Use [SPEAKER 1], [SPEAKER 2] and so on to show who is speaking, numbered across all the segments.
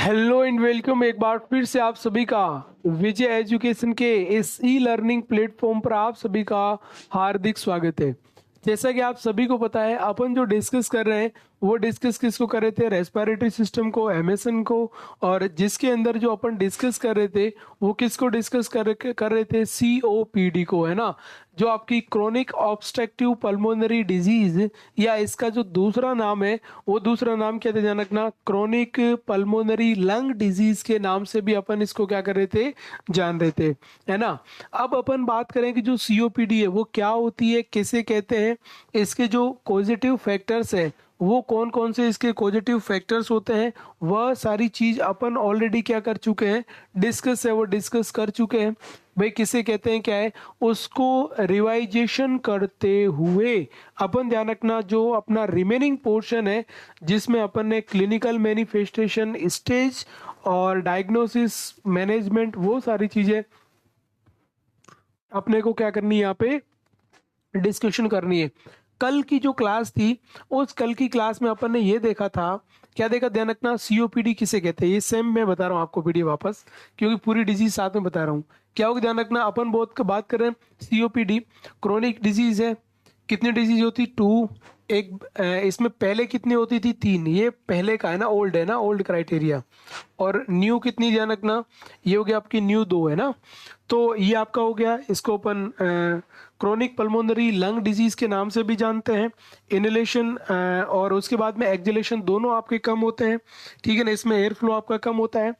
[SPEAKER 1] Hello and welcome एक बार फिर से आप सभी का विजय एजुकेशन के इस ई लर्निंग प्लेटफॉर्म पर आप सभी का हार्दिक स्वागत है। जैसा कि आप सभी को पता है, अपन जो डिस्कस कर रहे हैं वो डिस्कस किसको कर रहे थे? रेस्पिरेटरी सिस्टम को, एमएसएन को। और जिसके अंदर जो अपन डिस्कस कर रहे थे वो किसको डिस्कस कर रहे थे? सीओपीडी को, है ना। जो आपकी क्रोनिक ऑब्स्ट्रक्टिव पल्मोनरी डिजीज, या इसका जो दूसरा नाम है वो दूसरा नाम क्या था ध्यान रखना, क्रोनिक पल्मोनरी लंग डिजीज के नाम से भी अपन इसको क्या कर रहे थे? जान रहे थे, है ना। अब अपन बात करें कि जो सीओपीडी है वो क्या होती है, किसे कहते हैं, इसके जो पॉजिटिव फैक्टर्स है वो कौन कौन से इसके पॉजिटिव फैक्टर्स होते हैं, वह सारी चीज अपन ऑलरेडी क्या कर चुके हैं? डिस्कस है वो डिस्कस कर चुके हैं। भाई किसे कहते हैं, क्या है उसको रिवाइजेशन करते हुए अपन ध्यान रखना, जो अपना रिमेनिंग पोर्शन है जिसमें अपन ने क्लिनिकल मैनिफेस्टेशन स्टेज और डायग्नोसिस मैनेजमेंट, वो सारी चीजें अपने को क्या करनी है यहाँ पे? डिस्कशन करनी है। कल की जो क्लास थी उस कल की क्लास में अपन ने ये देखा था, क्या देखा ध्यान रखना, सीओपीडी किसे कहते हैं। ये सेम मैं बता रहा हूँ आपको पीडी वापस, क्योंकि पूरी डिजीज साथ में बता रहा हूँ। क्या होगा ध्यान रखना, अपन बहुत बात कर रहे हैं सीओपीडी क्रोनिक डिजीज है। कितनी डिजीज होती? टू। एक इसमें पहले कितनी होती थी? तीन। ये पहले का है ना, ओल्ड क्राइटेरिया। और न्यू कितनी ध्यान रखना, ये हो गया आपकी न्यू दो, है ना। तो ये आपका हो गया, इसको अपन क्रोनिक पल्मोनरी लंग डिजीज के नाम से भी जानते हैं। इनहेलेशन और उसके बाद में एक्सहेलेशन दोनों आपके कम होते हैं, ठीक है ना, इसमें एयर फ्लो आपका कम होता है।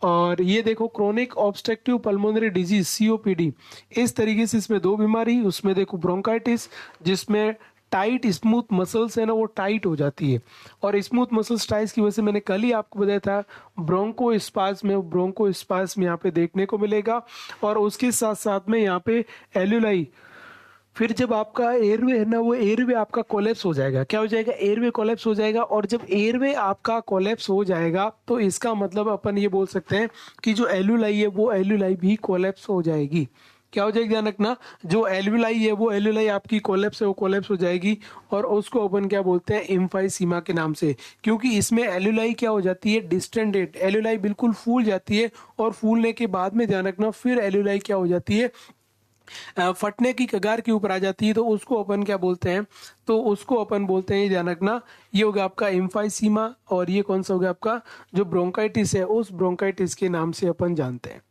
[SPEAKER 1] और ये देखो chronic obstructive pulmonary disease COPD, इस तरीके से इसमें दो बीमारी, उसमें देखो ब्रोंकाइटिस जिसमें टाइट स्मूथ मसल्स है ना वो टाइट हो जाती है, और स्मूथ मसल्स टाइट की वजह से मैंने कल ही आपको बताया था ब्रोंको स्पाज्म यहाँ पे देखने को मिलेगा। और उसके साथ साथ में यहाँ पे एल्यूलाई, फिर जब आपका एयरवे है ना वो एयरवे आपका कोलेप्स हो जाएगा। क्या हो जाएगा? एयरवे कोलेप्स हो जाएगा। और जब एयरवे आपका कोलेप्स हो जाएगा तो इसका मतलब अपन ये बोल सकते हैं कि जो एल्यूलाई है वो एल्यूलाई भी कोलेप्स हो जाएगी। क्या हो जाएगी ध्यान रखना, जो एल्यूलाई है वो एल्यूलाई आपकी कोलेप्स है वो कोलेप्स हो जाएगी। और उसको अपन क्या बोलते हैं? इम्फाइसीमा के नाम से, क्योंकि इसमें एल्यूलाई क्या हो जाती है? डिस्टेंडेड। एल्यूलाई बिल्कुल फूल जाती है, और फूलने के बाद में ध्यान रखना फिर एल्यूलाई क्या हो जाती है? फटने की कगार के ऊपर आ जाती है। तो उसको अपन क्या बोलते हैं? तो उसको अपन बोलते हैं, ध्यान रखना, ये हो गया आपका इम्फाइसीमा। और ये कौन सा हो गया आपका? जो ब्रोंकाइटिस है उस ब्रोंकाइटिस के नाम से अपन जानते हैं।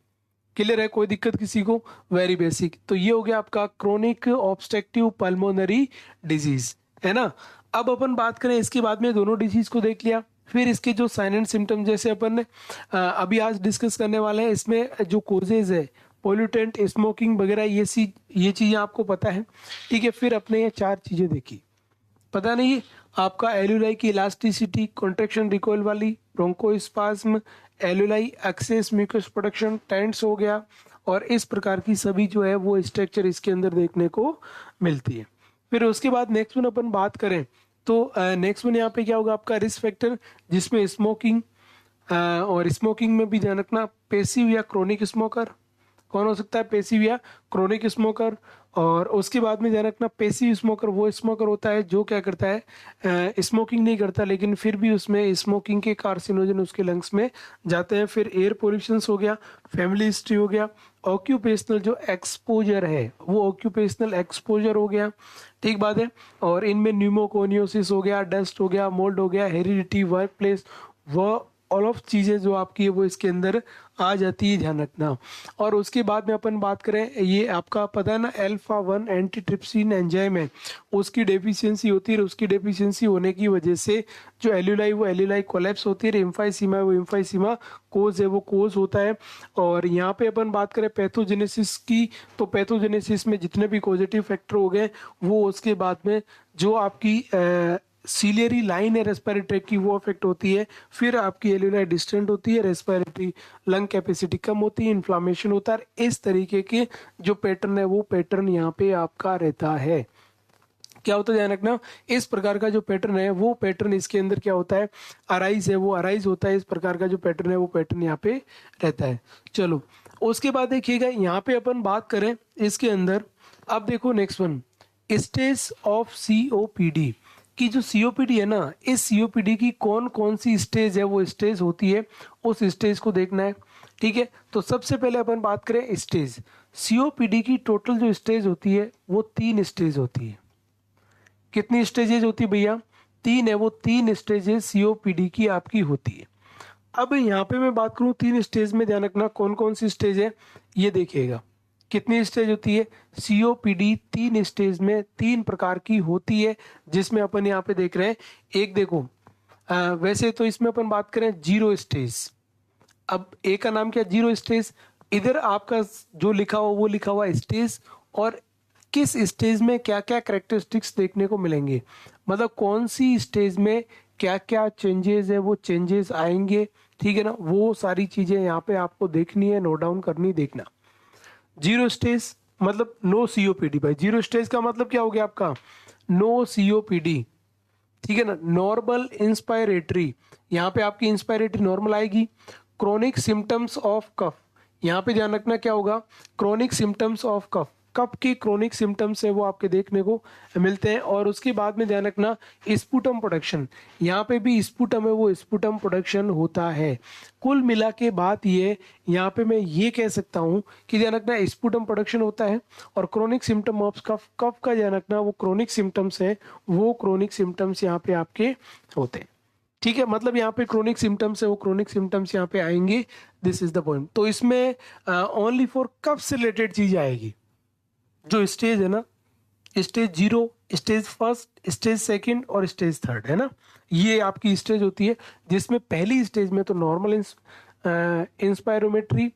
[SPEAKER 1] क्लियर है? कोई दिक्कत किसी को? Very basic. तो ये हो गया आपका क्रोनिक ऑब्स्ट्रक्टिव पल्मोनरी डिजीज, है ना। अब अपन बात करें इसके बाद में, दोनों डिजीज को देख लिया, फिर इसके जो साइन एंड सिम्टम जैसे अपन ने अभी आज डिस्कस करने वाले हैं, इसमें जो कोजेज है पोल्यूटेंट, स्मोकिंग वगैरह, ये चीजें आपको पता है, ठीक है। फिर अपने ये चार चीजें देखी, पता नहीं आपका एल्यूलाई की इलास्टिसिटी, कॉन्ट्रेक्शन रिकॉइल वाली, bronchospasm, alveoli excess mucus production, टेंट्स हो गया। और इस प्रकार की सभी जो है वो स्ट्रक्चर इसके अंदर देखने को मिलती है। फिर उसके बाद नेक्स्ट वन अपन बात करें तो नेक्स्ट वन यहाँ पे क्या होगा आपका? रिस्क फैक्टर, जिसमें स्मोकिंग, और स्मोकिंग में भी ध्यान रखना पेसिव या क्रोनिक स्मोकर, कौन हो सकता है? पेसिव या क्रोनिक स्मोकर। और उसके बाद में ध्यान रखना पेसिव स्मोकर वो स्मोकर होता है जो क्या करता है? स्मोकिंग नहीं करता, लेकिन फिर भी उसमें स्मोकिंग के कार्सिनोजन उसके लंग्स में जाते हैं। फिर एयर पोल्यूशन हो गया, फैमिली हिस्ट्री हो गया, ऑक्यूपेशनल जो एक्सपोजर है वो ऑक्यूपेशनल एक्सपोजर हो गया, ठीक बात है। और इनमें न्यूमोकोनियोसिस हो गया, डस्ट हो गया, मोल्ड हो गया, हेरिडिटी, वर्क प्लेस, वह ऑल ऑफ चीज़ें जो आपकी है वो इसके अंदर आ जाती है, ध्यान रखना। और उसके बाद में अपन बात करें, ये आपका पता है ना अल्फा 1 एंटीट्रिप्सिन एंजाइम है, उसकी डेफिशिएंसी होती है। उसकी डेफिशिएंसी होने की वजह से जो एल्यूलाई वो एल्यूलाई कोलैप्स होती है, इम्फाइसीमा वो इम्फाइसीमा कोज है वो कोज होता है। और यहाँ पे अपन बात करें पैथोजेनेसिस की, तो पैथोजेनेसिस में जितने भी पॉजिटिव फैक्टर हो गए वो उसके बाद में जो आपकी सीलियरी लाइन है रेस्पिरेटरी की वो अफेक्ट होती है। फिर आपकी एल्यूलाई डिस्टेंट होती है, रेस्पिरेटरी लंग कैपेसिटी कम होती है, इन्फ्लामेशन होता है। इस तरीके के जो पैटर्न है वो पैटर्न यहाँ पे आपका रहता है। क्या होता है ध्यान रखना, इस प्रकार का जो पैटर्न है वो पैटर्न इसके अंदर क्या होता है? अराइज है वो अराइज होता है। इस प्रकार का जो पैटर्न है वो पैटर्न यहाँ पे रहता है। चलो उसके बाद देखिएगा यहाँ पे अपन बात करें इसके अंदर, अब देखो next one, stage of COPD. कि जो सीओपीडी है ना, इस सीओपीडी की कौन कौन सी स्टेज है, वो स्टेज होती है, उस स्टेज को देखना है। ठीक है, तो सबसे पहले अपन बात करें स्टेज। सीओपीडी की टोटल जो स्टेज होती है वो 3 स्टेज होती है। कितनी स्टेजेज होती है भैया? 3 है, वो 3 स्टेजेस सीओपीडी की आपकी होती है। अब यहाँ पे मैं बात करूँ 3 स्टेज में, ध्यान रखना कौन कौन सी स्टेज है ये देखिएगा। कितनी स्टेज होती है? सीओपीडी 3 स्टेज में 3 प्रकार की होती है, जिसमें अपन यहाँ पे देख रहे हैं। एक देखो, वैसे तो इसमें अपन बात करें 0 स्टेज। अब ए का नाम क्या? 0 स्टेज। इधर आपका जो लिखा हुआ वो लिखा हुआ स्टेज, और किस स्टेज में क्या क्या कैरेक्टरिस्टिक्स देखने को मिलेंगे, मतलब कौन सी स्टेज में क्या क्या चेंजेस है, वो चेंजेस आएंगे। ठीक है ना, वो सारी चीजें यहाँ पे आपको देखनी है, नोट डाउन करनी, देखना। 0 स्टेज मतलब नो सीओपीडी भाई। 0 स्टेज का मतलब क्या हो गया आपका? No COPD. ठीक है ना, नॉर्मल इंस्पायरेटरी, यहाँ पे आपकी इंस्पायरेटरी नॉर्मल आएगी। क्रोनिक सिम्टम्स ऑफ कफ, यहाँ पे ध्यान रखना क्या होगा? Chronic symptoms of cough, cough के क्रोनिक सिम्टम्स है वो आपके देखने को मिलते हैं। और उसके बाद में ध्यान रखना स्पुटम प्रोडक्शन, यहाँ पे भी स्पुटम है वो स्पुटम प्रोडक्शन होता है। कुल मिला के बात ये, यहाँ पे मैं ये कह सकता हूँ कि ध्यान रखना स्पुटम प्रोडक्शन होता है, और क्रोनिक सिम्टम ऑफ कफ, कफ का ध्यान रखना वो क्रोनिक सिम्टम्स है, वो क्रोनिक सिम्टम्स यहाँ पे आपके होते हैं। ठीक है, मतलब यहाँ पे क्रोनिक सिम्टम्स है वो क्रोनिक सिम्टम्स यहाँ पे आएंगे। This is the point. तो इसमें ओनली फॉर कफ से रिलेटेड चीज आएगी। जो स्टेज है ना, stage 0, stage first, stage second और स्टेज थर्ड है ना, ये आपकी स्टेज होती है। जिसमें पहली स्टेज में तो normal spirometry,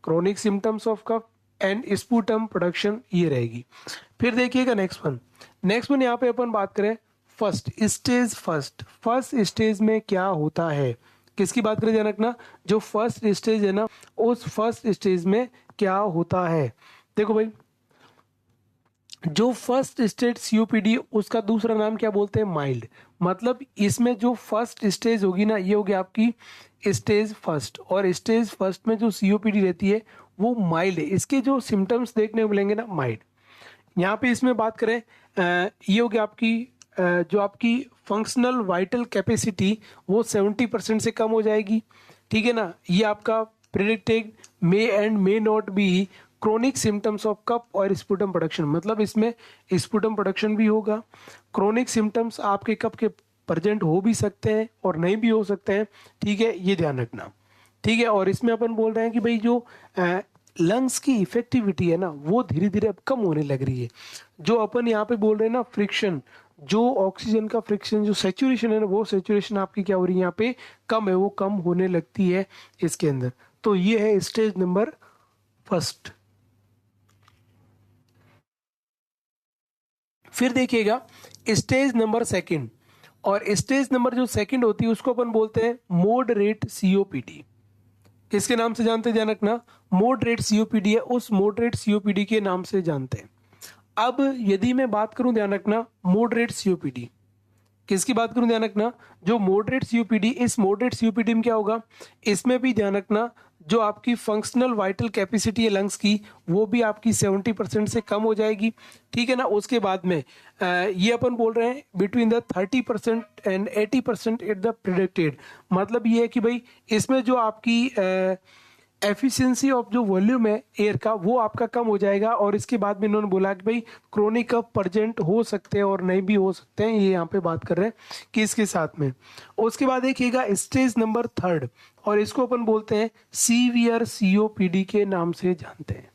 [SPEAKER 1] chronic symptoms of cough and sputum production ये रहेगी। फिर देखिएगा नेक्स्ट वन यहाँ पे अपन बात करें फर्स्ट स्टेज। फर्स्ट स्टेज में क्या होता है, किसकी बात करें? ध्यान रखना जो फर्स्ट स्टेज है ना, उस फर्स्ट स्टेज में क्या होता है। देखो भाई, जो फर्स्ट स्टेज सीओपीडी, उसका दूसरा नाम क्या बोलते हैं? माइल्ड। मतलब इसमें जो फर्स्ट स्टेज होगी ना, ये होगी आपकी स्टेज फर्स्ट, और स्टेज फर्स्ट में जो सीओपीडी रहती है वो माइल्ड है। इसके जो सिम्टम्स देखने को मिलेंगे ना, माइल्ड। यहाँ पे इसमें बात करें, ये होगी आपकी जो आपकी फंक्शनल वाइटल कैपेसिटी वो 70% से कम हो जाएगी। ठीक है ना, ये आपका predicted may and may not be chronic symptoms of cough और स्पुटम प्रोडक्शन, मतलब इसमें स्पुटम प्रोडक्शन भी होगा। क्रोनिक सिम्टम्स आपके कफ के प्रेजेंट हो भी सकते हैं और नहीं भी हो सकते हैं। ठीक है, ये ध्यान रखना। ठीक है, और इसमें अपन बोल रहे हैं कि भाई जो लंग्स की इफेक्टिविटी है ना, वो धीरे धीरे अब कम होने लग रही है। जो अपन यहाँ पे बोल रहे हैं ना फ्रिक्शन, जो ऑक्सीजन का फ्रिक्शन, जो सेचुरेशन है ना, वो सेचुरेशन आपकी क्या हो रही है यहाँ पे? कम है, वो कम होने लगती है इसके अंदर। तो ये है स्टेज नंबर फर्स्ट। फिर देखिएगा स्टेज नंबर सेकंड, और स्टेज नंबर जो सेकंड होती है उसको अपन बोलते हैं मॉडरेट सीओपीडी। किसके नाम से जानते हैं? ध्यान रखना मॉडरेट सीओपीडी है, उस मॉडरेट सीओपीडी के नाम से जानते हैं। अब यदि मैं बात करूं, ध्यान रखना मॉडरेट सीओपीडी, किसकी बात करूं? ध्यान रखना जो मॉडरेट सीओपीडी, इस मॉडरेट सीओपीडी में क्या होगा? इसमें भी ध्यान रखना जो आपकी फंक्शनल वाइटल कैपेसिटी है लंग्स की, वो भी आपकी 70% से कम हो जाएगी। ठीक है ना, उसके बाद में ये अपन बोल रहे हैं between the 30% and 80% at the predicted. मतलब ये है कि भाई इसमें जो आपकी एफिशिएंसी ऑफ जो वॉल्यूम है एयर का, वो आपका कम हो जाएगा। और इसके बाद में इन्होंने बोला कि भाई क्रोनिक कफ प्रेजेंट हो सकते हैं और नहीं भी हो सकते हैं, ये यहाँ पे बात कर रहे हैं कि इसके साथ में। उसके बाद देखिएगा स्टेज नंबर थर्ड, और इसको अपन बोलते हैं सीवियर सीओपीडी के नाम से जानते हैं।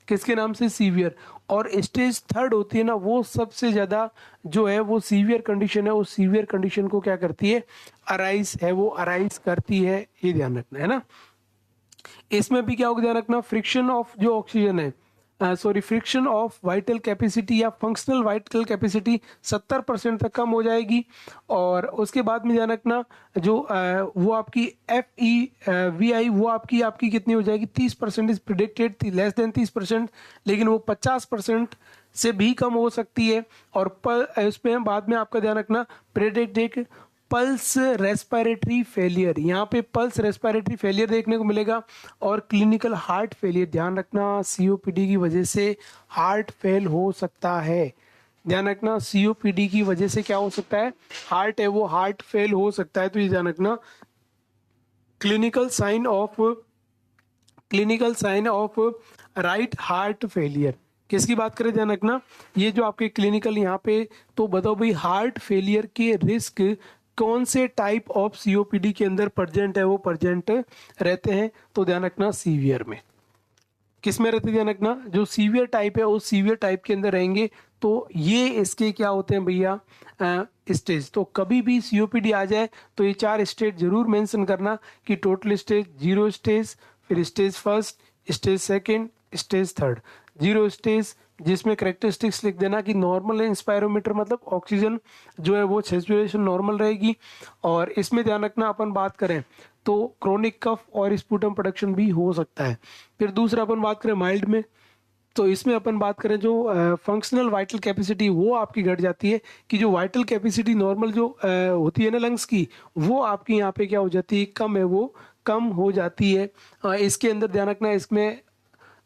[SPEAKER 1] किसके नाम से? सीवियर। और स्टेज थर्ड होती है ना, वो सबसे ज्यादा जो है वो सीवियर कंडीशन है, वो सीवियर कंडीशन को क्या करती है? अराइज है, वो अराइज करती है, ये ध्यान रखना है ना। इसमें भी क्या होगा? ध्यान रखना फ्रिक्शन ऑफ जो ऑक्सीजन है, फ्रिक्शन ऑफ वाइटल कैपेसिटी या फंक्शनल वाइटल कैपेसिटी 70% तक कम हो जाएगी। और उसके बाद में ध्यान रखना जो वो आपकी FEVI वो आपकी कितनी हो जाएगी? 30% इज प्रिडिक्टेड थी, लेस देन 30%, लेकिन वो 50% से भी कम हो सकती है। और उसमें बाद में आपका ध्यान रखना प्रेडिक्टेड पल्स रेस्पिरेटरी फेलियर, यहाँ पे पल्स रेस्पिरेटरी फेलियर देखने को मिलेगा। और क्लिनिकल हार्ट फेलियर, ध्यान रखना सीओपीडी की वजह से हार्ट फेल हो सकता है। ध्यान रखना सीओपीडी की वजह से क्या हो सकता है, हार्ट है वो हार्ट फेल हो सकता है। तो ये ध्यान रखना clinical sign of right heart failure. किसकी बात करें, ध्यान रखना ये जो आपके क्लिनिकल यहाँ पे, तो बताओ भाई हार्ट फेलियर के रिस्क कौन से टाइप ऑफ सीओपीडी के अंदर प्रेजेंट है, वो प्रेजेंट रहते हैं। तो ध्यान रखना सीवियर में, किस में रहते हैं, ध्यान रखना जो सीवियर टाइप है उस सीवियर टाइप के अंदर रहेंगे। तो ये इसके क्या होते हैं भैया, स्टेज। तो कभी भी सीओपीडी आ जाए तो ये 4 स्टेज जरूर मेंशन करना कि टोटल स्टेज, 0 स्टेज, फिर stage first, stage second, stage third. 0 stage जिसमें करेक्टरिस्टिक्स लिख देना कि नॉर्मल इंस्पायरोमीटर मतलब ऑक्सीजन जो है वो सैचुरेशन नॉर्मल रहेगी। और इसमें ध्यान रखना अपन बात करें तो क्रोनिक कफ और स्पूटम प्रोडक्शन भी हो सकता है। फिर दूसरा अपन बात करें माइल्ड में, तो इसमें अपन बात करें जो फंक्शनल वाइटल कैपेसिटी वो आपकी घट जाती है, कि जो वाइटल कैपेसिटी नॉर्मल जो होती है ना लंग्स की, वो आपकी यहाँ पे क्या हो जाती है, कम है, वो कम हो जाती है। इसके अंदर ध्यान रखना इसमें,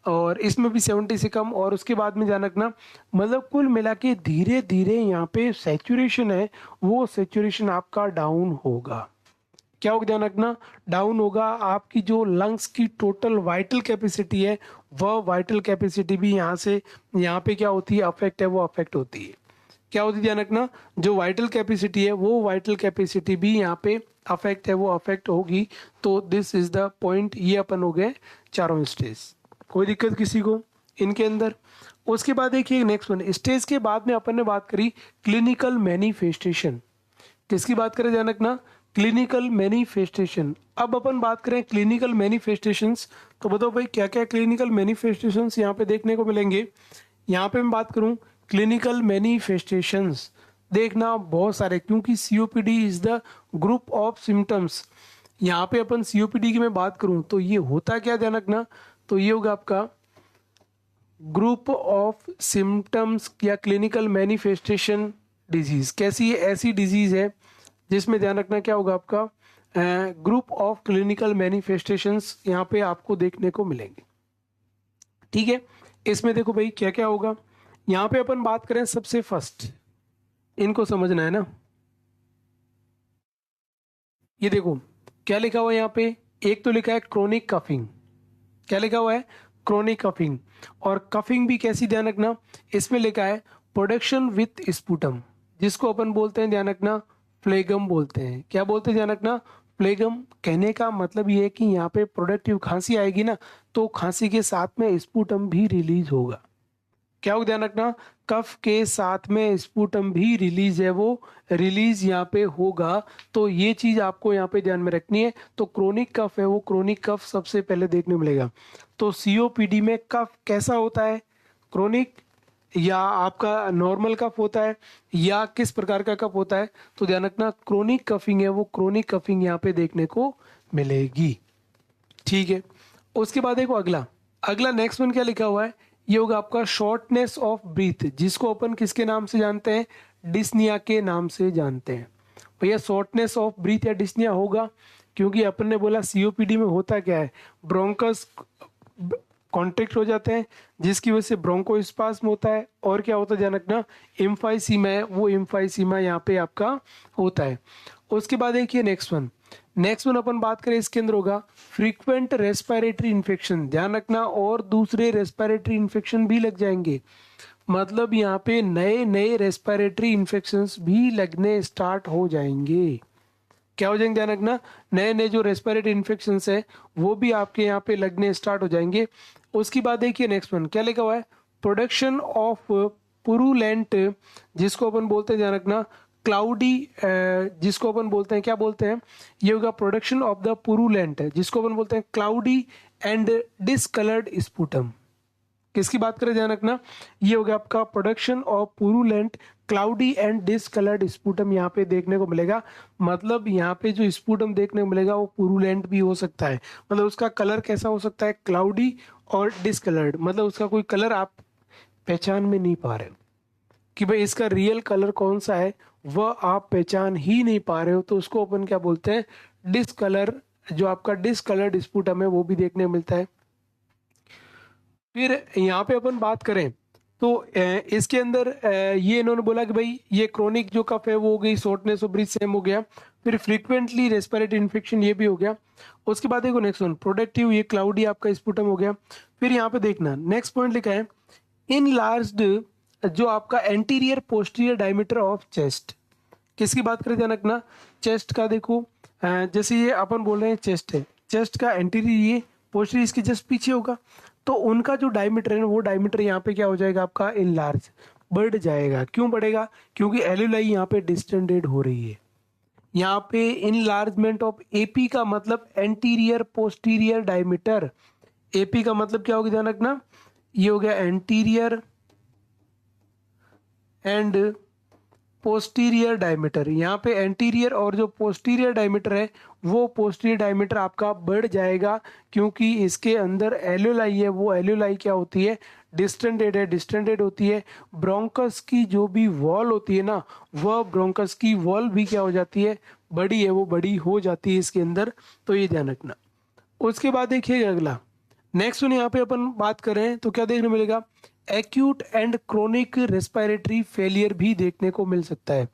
[SPEAKER 1] और इसमें भी 70 से कम। और उसके बाद में ध्यान रखना मतलब कुल मिला के धीरे धीरे यहाँ पे सैचुरेशन है वो सैचुरेशन आपका डाउन होगा। क्या होगा, ध्यान रखना डाउन होगा। आपकी जो लंग्स की टोटल वाइटल कैपेसिटी है वह वाइटल कैपेसिटी भी यहाँ पे क्या होती है, अफेक्ट है, वो अफेक्ट होती है। क्या होती है, ध्यान रखना जो वाइटल कैपेसिटी है वो वाइटल कैपेसिटी भी यहाँ पे अफेक्ट है, वो अफेक्ट होगी। तो दिस इज द पॉइंट। ये अपन हो गए चारों स्टेज। कोई दिक्कत किसी को इनके अंदर? उसके बाद देखिए नेक्स्ट वन, स्टेज के बाद में अपन ने बात करी क्लिनिकल मैनिफेस्टेशन। किसकी बात करें, ध्यान रखना क्लिनिकल मैनिफेस्टेशन। अब अपन बात करें क्लिनिकल मैनिफेस्टेशंस, तो बताओ भाई क्या क्या क्लिनिकल मैनिफेस्टेशंस यहाँ पे देखने को मिलेंगे। यहाँ पे मैं बात करूँ क्लिनिकल मैनिफेस्टेशंस, देखना बहुत सारे, क्योंकि COPD is the group of symptoms. यहाँ पे अपन सीओपीडी की मैं बात करूँ तो ये होता क्या, ध्यान रखना तो ये होगा आपका ग्रुप ऑफ सिम्टम्स या क्लिनिकल मैनिफेस्टेशन डिजीज। कैसी है, ऐसी डिजीज है जिसमें ध्यान रखना क्या होगा आपका ग्रुप ऑफ क्लिनिकल मैनिफेस्टेशंस यहाँ पे आपको देखने को मिलेंगे। ठीक है, इसमें देखो भाई क्या क्या होगा। यहाँ पे अपन बात करें सबसे फर्स्ट, इनको समझना है ना, ये देखो क्या लिखा हुआ है यहाँ पे, एक तो लिखा है क्रोनिक कफिंग। क्या लिखा हुआ है, क्रोनिक कफिंग। और कफिंग भी कैसी, ध्यान रखना इसमें लिखा है प्रोडक्शन विथ स्पूटम, जिसको अपन बोलते हैं ध्यान रखना फ्लेगम बोलते हैं। क्या बोलते हैं, ध्यान रखना फ्लेगम। कहने का मतलब ये है कि यहाँ पे प्रोडक्टिव खांसी आएगी ना, तो खांसी के साथ में स्पूटम भी रिलीज होगा। क्या होगा, ध्यान रखना कफ के साथ में स्पूटम भी रिलीज है, वो रिलीज यहाँ पे होगा। तो ये चीज आपको यहाँ पे ध्यान में रखनी है। तो क्रोनिक कफ है वो क्रोनिक कफ सबसे पहले देखने मिलेगा। तो सीओपीडी में कफ कैसा होता है, क्रोनिक या आपका नॉर्मल कफ होता है या किस प्रकार का कफ होता है? तो ध्यान रखना क्रोनिक कफिंग है वो क्रोनिक कफिंग यहाँ पे देखने को मिलेगी। ठीक है, उसके बाद देखो अगला अगला नेक्स्ट वन क्या लिखा हुआ है, ये होगा आपका शॉर्टनेस ऑफ ब्रीथ, जिसको अपन किसके नाम से जानते हैं, डिस्निया के नाम से जानते हैं। भैया शॉर्टनेस ऑफ ब्रीथ या डिस्निया होगा, क्योंकि अपन ने बोला सीओपीडी में होता क्या है, ब्रोंकस कॉन्ट्रैक्ट हो जाते हैं जिसकी वजह से ब्रोंकोस्पाज्म होता है। और क्या होता है, ध्यान रखना एम्फाइसीमा है वो एम्फाइसीमा यहाँ पे आपका होता है। उसके बाद देखिए नेक्स्ट वन अपन बात करें इसके अंदर होगा फ्रीक्वेंट रेस्पिरेटरी इन्फेक्शन। ध्यान रखना और दूसरे रेस्पिरेटरी इन्फेक्शन भी लग जाएंगे, मतलब यहाँ पे नए नए रेस्पिरेटरी इन्फेक्शंस भी लगने स्टार्ट हो जाएंगे। क्या हो जाएंगे, ध्यान रखना नए नए जो रेस्पिरेटरी इन्फेक्शंस है वो भी आपके यहाँ पे लगने स्टार्ट हो जाएंगे। उसके बाद देखिए नेक्स्ट वन क्या लिखा हुआ है, प्रोडक्शन ऑफ पुरुलेंट, जिसको अपन बोलते हैं ध्यान रखना क्लाउडी, जिसको अपन बोलते हैं क्या बोलते हैं, ये होगा प्रोडक्शन ऑफ द पुरुलेंट, जिसको अपन बोलते हैं क्लाउडी एंड डिसकलर्ड स्पूटम। किसकी बात करें, ध्यान रखना ये हो गया आपका production of purulent cloudy and discoloured sputum यहाँ पे देखने को मिलेगा। मतलब यहाँ पे जो स्पूटम देखने को मिलेगा वो पुरुलेंट भी हो सकता है, मतलब उसका कलर कैसा हो सकता है, क्लाउडी और डिसकलर्ड, मतलब उसका कोई कलर आप पहचान में नहीं पा रहे हो कि भाई इसका रियल कलर कौन सा है, वह आप पहचान ही नहीं पा रहे हो, तो उसको अपन क्या बोलते हैं, डिसकलर। जो आपका डिसकलर्ड स्पूटम है वो भी देखने को मिलता है। फिर यहाँ पे अपन बात करें तो इसके अंदर ये इन्होंने बोला कि भाई ये क्रोनिक जो कफ है वो हो गई, शॉर्टनेस ऑफ ब्रीथ सेम हो गया, फिर फ्रीक्वेंटली रेस्पिरेटरी इन्फेक्शन ये भी हो गया। उसके बाद देखो नेक्स्ट वन प्रोडक्टिव, ये क्लाउडी आपका स्पुटम हो गया। फिर यहाँ पे देखना नेक्स्ट पॉइंट लिखा है इनलार्ज्ड, जो आपका anterior posterior diameter of chest, किसकी बात करें ध्यान रखना, चेस्ट का। देखो जैसे ये अपन बोल रहे हैं चेस्ट है, चेस्ट का एंटीरियर ये, पोस्टीरियर इसके जस्ट पीछे होगा, तो उनका जो डायमीटर है ना वो डायमीटर यहाँ पे क्या हो जाएगा आपका इनलार्ज, बढ़ जाएगा। क्यों बढ़ेगा? क्योंकि एल्यूलाई यहाँ पे डिस्टेंडेड हो रही है। यहाँ पे इनलार्जमेंट ऑफ एपी का मतलब एंटीरियर पोस्टीरियर डायमीटर, एपी का मतलब क्या होगा ध्यान रखना, ये हो गया एंटीरियर एंड पोस्टीरियर डायमीटर। यहाँ पे एंटीरियर और जो पोस्टीरियर डायमीटर है वो पोस्टीरियर डायमीटर आपका बढ़ जाएगा, क्योंकि इसके अंदर एल्यूलाई है, वो एल्यूलाई क्या होती है, डिस्टेंडेड है, डिस्टेंडेड होती है। ब्रोंकस की जो भी वॉल होती है ना, वह ब्रोंकस की वॉल भी क्या हो जाती है, बड़ी है, वो बड़ी हो जाती है इसके अंदर, तो ये ध्यान रखना। उसके बाद देखिएगा अगला नेक्स्ट वन, यहाँ पे अपन बात करें तो क्या देखने मिलेगा, acute and chronic respiratory failure भी देखने को मिल सकता है,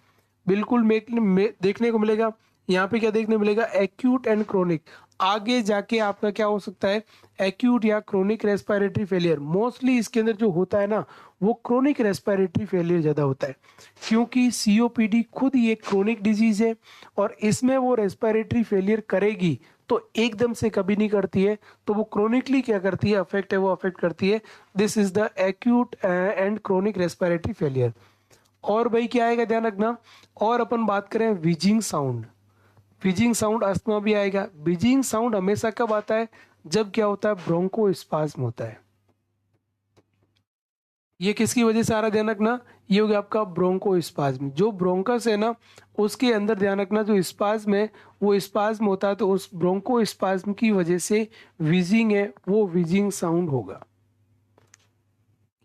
[SPEAKER 1] बिल्कुल देखने को मिलेगा। यहाँ पे क्या देखने मिलेगा, एक्यूट एंड क्रोनिक, आगे जाके आपका क्या हो सकता है, एक्यूट या क्रोनिक रेस्पिरेटरी फेलियर। मोस्टली इसके अंदर जो होता है ना वो क्रोनिक रेस्पिरेटरी फेलियर ज़्यादा होता है, क्योंकि सीओपीडी खुद ही एक क्रोनिक डिजीज है और इसमें वो रेस्पिरेटरी फेलियर करेगी तो एकदम से कभी नहीं करती है, तो वो क्रोनिकली क्या करती है, अफेक्ट है वो अफेक्ट करती है। This is the acute and chronic respiratory failure. और भाई क्या आएगा ध्यान रखना, और अपन बात करें wheezing sound, wheezing sound asthma भी आएगा। विजिंग साउंड हमेशा कब आता है, जब क्या होता है, ब्रोंको स्पाज्म होता है। ये किसकी वजह से आ रहा है ध्यान रखना, ये हो गया आपका ब्रोंको स्पाज्म। जो ब्रोंकस है ना उसके अंदर ध्यान रखना जो स्पाज्म है वो स्पाज्म होता है, तो उस ब्रोंको स्पाज्म की वजह से विजिंग है वो विजिंग साउंड होगा।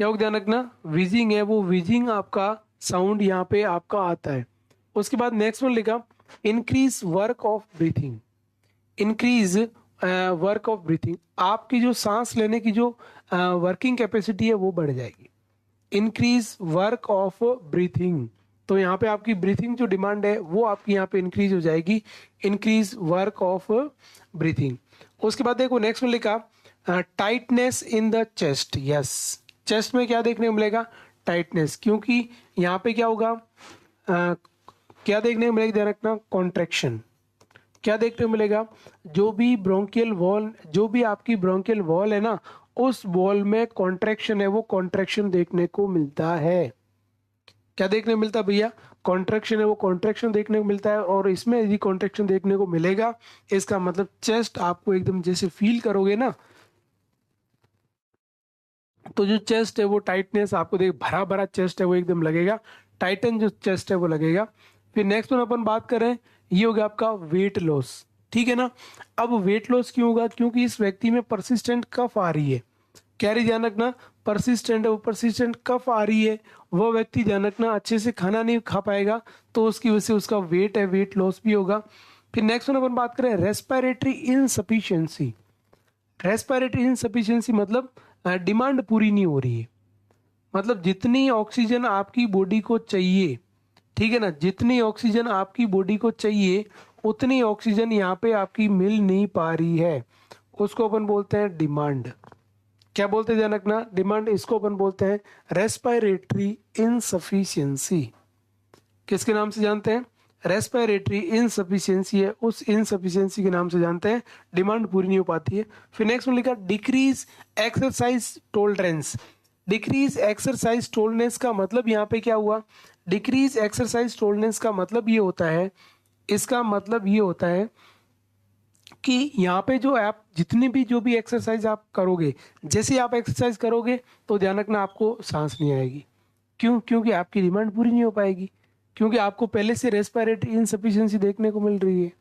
[SPEAKER 1] क्या होगा ध्यान रखना, विजिंग है वो विजिंग आपका साउंड यहाँ पे आपका आता है। उसके बाद नेक्स्ट वन लिखा increase work of breathing, increase work of breathing, आपकी जो सांस लेने की जो वर्किंग कैपेसिटी है वो बढ़ जाएगी। इंक्रीज वर्क ऑफ ब्रीथिंग, तो यहाँ पे आपकी ब्रीथिंग जो डिमांड है वो आपकी यहाँ पे इंक्रीज हो जाएगी, इंक्रीज वर्क ऑफ ब्रीथिंग। उसके बाद देखो नेक्स्ट में लिखा tightness in the chest. Yes, chest में क्या देखने को मिलेगा, टाइटनेस, क्योंकि यहाँ पे क्या होगा, क्या देखने को मिलेगा ध्यान रखना, कॉन्ट्रैक्शन। क्या देखने को मिलेगा, जो भी ब्रोंकियल वॉल, जो भी आपकी ब्रोंकियल वॉल है ना उस वॉल में कॉन्ट्रैक्शन है वो कॉन्ट्रैक्शन देखने को मिलता है। क्या देखने को मिलता है भैया, कॉन्ट्रैक्शन है वो कॉन्ट्रैक्शन देखने को मिलता है। और इसमें यदि कॉन्ट्रैक्शन देखने को मिलेगा इसका मतलब चेस्ट आपको एकदम जैसे फील करोगे ना, तो जो चेस्ट है वो टाइटनेस आपको देख, भरा भरा चेस्ट है वो एकदम लगेगा, टाइटन जो चेस्ट है वो लगेगा। फिर नेक्स्ट वन अपन बात करें, ये हो गया आपका वेट लॉस, ठीक है ना। अब वेट लॉस क्यों होगा, क्योंकि इस व्यक्ति में परसिस्टेंट कफ आ रही है, क्या रही ध्यान रखना, परसिस्टेंट है वो परसिस्टेंट कफ आ रही है, वह व्यक्ति ध्यान रखना अच्छे से खाना नहीं खा पाएगा, तो उसकी वजह से उसका वेट है वेट लॉस भी होगा। फिर नेक्स्ट वन अपन बात करें रेस्पिरेटरी इनसफिशियंसी, रेस्पिरेटरी इनसफिशियंसी मतलब डिमांड पूरी नहीं हो रही है, मतलब जितनी ऑक्सीजन आपकी बॉडी को चाहिए, ठीक है ना, जितनी ऑक्सीजन आपकी बॉडी को चाहिए उतनी ऑक्सीजन यहाँ पे आपकी मिल नहीं पा रही है, उसको अपन बोलते हैं डिमांड। क्या बोलते हैं ध्यान रखना, डिमांड, इसको अपन बोलते हैं रेस्पिरेटरी इनसफिशियंसी। किसके नाम से जानते हैं, रेस्पिरेटरी इनसफिशियंसी है, उस इनसफिशियंसी के नाम से जानते हैं, डिमांड पूरी नहीं हो पाती है। फिर नेक्स्ट में लिखा decrease exercise tolerance, decrease exercise tolerance का मतलब यहाँ पे क्या हुआ, डिक्रीज एक्सरसाइज टोलरेंस का मतलब ये होता है, इसका मतलब ये होता है कि यहाँ पे जो आप जितनी भी जो भी एक्सरसाइज आप करोगे, जैसे आप एक्सरसाइज करोगे तो ध्यान रखना आपको सांस नहीं आएगी। क्यों, क्योंकि आपकी डिमांड पूरी नहीं हो पाएगी, क्योंकि आपको पहले से रेस्पिरेटरी इनसफिशियंसी देखने को मिल रही है।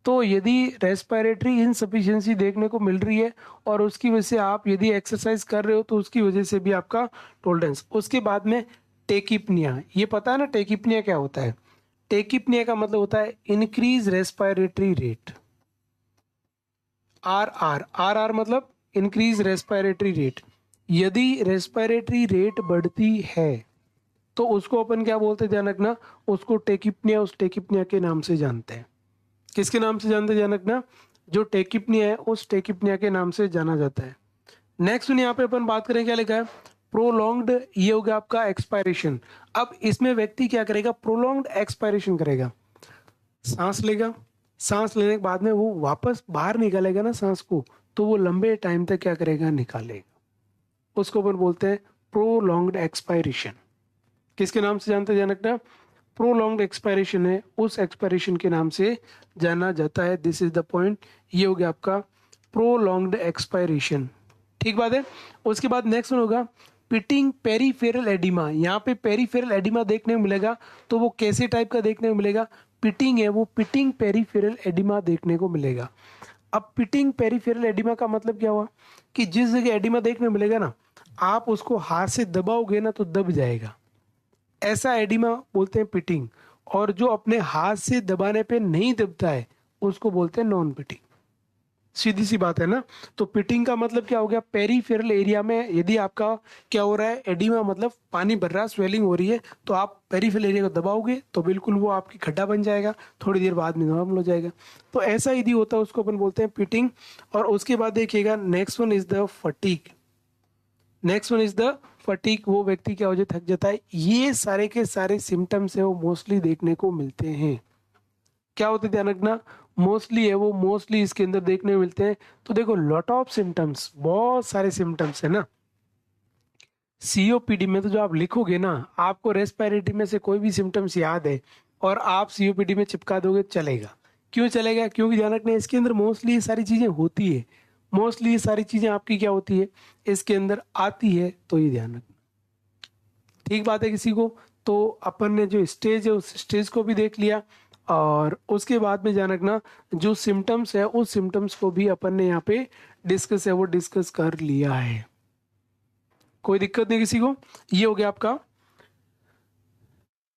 [SPEAKER 1] तो यदि रेस्पिरेटरी इनसफिशियंसी देखने को मिल रही है और उसकी वजह से आप यदि एक्सरसाइज कर रहे हो तो उसकी वजह से भी आपका टोलरेंस। उसके बाद में टेकिपनिया, ये पता है ना टेकिपनिया क्या होता है, टेकिपनिया का मतलब होता है increase respiratory rate, R R R R मतलब इंक्रीज रेस्पिरेटरी रेट, यदि रेस्पिरेटरी रेट बढ़ती है तो उसको अपन क्या बोलते हैं ध्यान रखना, उसको टेकिपनिया, उस टेकिपनिया के नाम से जानते हैं। किसके नाम से जानते हैं ध्यान रखना, जो टेकिपनिया है उस टेकिपनिया के नाम से जाना जाता है। नेक्स्ट यहाँ पे अपन बात करें, क्या लिखा है, प्रोलॉन्ग्ड, ये हो गया आपका एक्सपायरेशन। अब इसमें व्यक्ति क्या करेगा, प्रोलॉन्ग्ड एक्सपायरेशन करेगा, सांस लेगा, सांस लेने के बाद में वो वापस बाहर निकालेगा ना सांस को, तो वो लंबे टाइम तक क्या करेगा, निकालेगा, उसको अपन बोलते हैं प्रोलॉन्ग्ड एक्सपायरेशन। किसके नाम से जानते हैं ध्यान रखना, प्रोलॉन्ग्ड एक्सपायरेशन है, उस एक्सपायरेशन के नाम से जाना जाता है। दिस इज द पॉइंट, ये हो गया आपका प्रोलॉन्ग्ड एक्सपायरेशन। ठीक बात है। उसके बाद नेक्स्ट वन होगा पिटिंग पेरीफेरल एडिमा। यहाँ पे पेरीफेरल एडिमा देखने को मिलेगा, तो वो कैसे टाइप का देखने को मिलेगा, पिटिंग है, वो पिटिंग पेरीफेरल एडिमा देखने को मिलेगा। अब पिटिंग पेरीफेरल एडिमा का मतलब क्या हुआ, कि जिस जगह एडिमा देखने को मिलेगा ना, आप उसको हाथ से दबाओगे ना तो दब जाएगा, ऐसा एडिमा बोलते हैं पिटिंग। और जो अपने हाथ से दबाने पे नहीं दबता है उसको बोलते हैं नॉन पिटिंग। सीधी सी बात है ना। तो पिटिंग का मतलब क्या हो गया, पेरीफेरल एरिया में यदि आपका क्या हो रहा है, एडिमा मतलब पानी भर रहा है, स्वेलिंग हो रही है, तो आप पेरीफेरल एरिया को दबाओगे तो बिल्कुल वो आपकी खड्डा बन जाएगा, थोड़ी देर बाद में नॉर्मल हो जाएगा। तो ऐसा यदि होता है उसको अपन बोलते हैं पिटिंग। और उसके बाद देखिएगा next one is the fatigue. Next one is the fatigue, वो व्यक्ति क्या हो जाता, थक जाता है। ये सारे के सारे सिम्टम्स है वो मोस्टली देखने को मिलते हैं। क्या होते ध्यान रखना, मोस्टली है वो, मोस्टली इसके अंदर देखने को मिलते हैं। तो देखो लॉट ऑफ सिम्टम्स, बहुत सारे सिम्टम्स है ना। सीओपीडी में तो जो आप लिखोगे ना, आपको रेस्पिरेटरी में से कोई भी सिम्टम्स याद है और आप सीओपीडी में चिपका दोगे चलेगा। क्यों चलेगा, क्योंकि ध्यान रखना इसके अंदर मोस्टली ये सारी चीजें होती है, मोस्टली ये सारी चीजें आपकी क्या होती है, इसके अंदर आती है, तो ये ध्यान रखना। ठीक बात है किसी को। तो अपन ने जो स्टेज है उस स्टेज को भी देख लिया, और उसके बाद में ध्यान रखना जो सिम्टम्स है उस सिम्टम्स को भी अपन ने यहाँ पे डिस्कस है वो डिस्कस कर लिया है, कोई दिक्कत नहीं किसी को। ये हो गया आपका।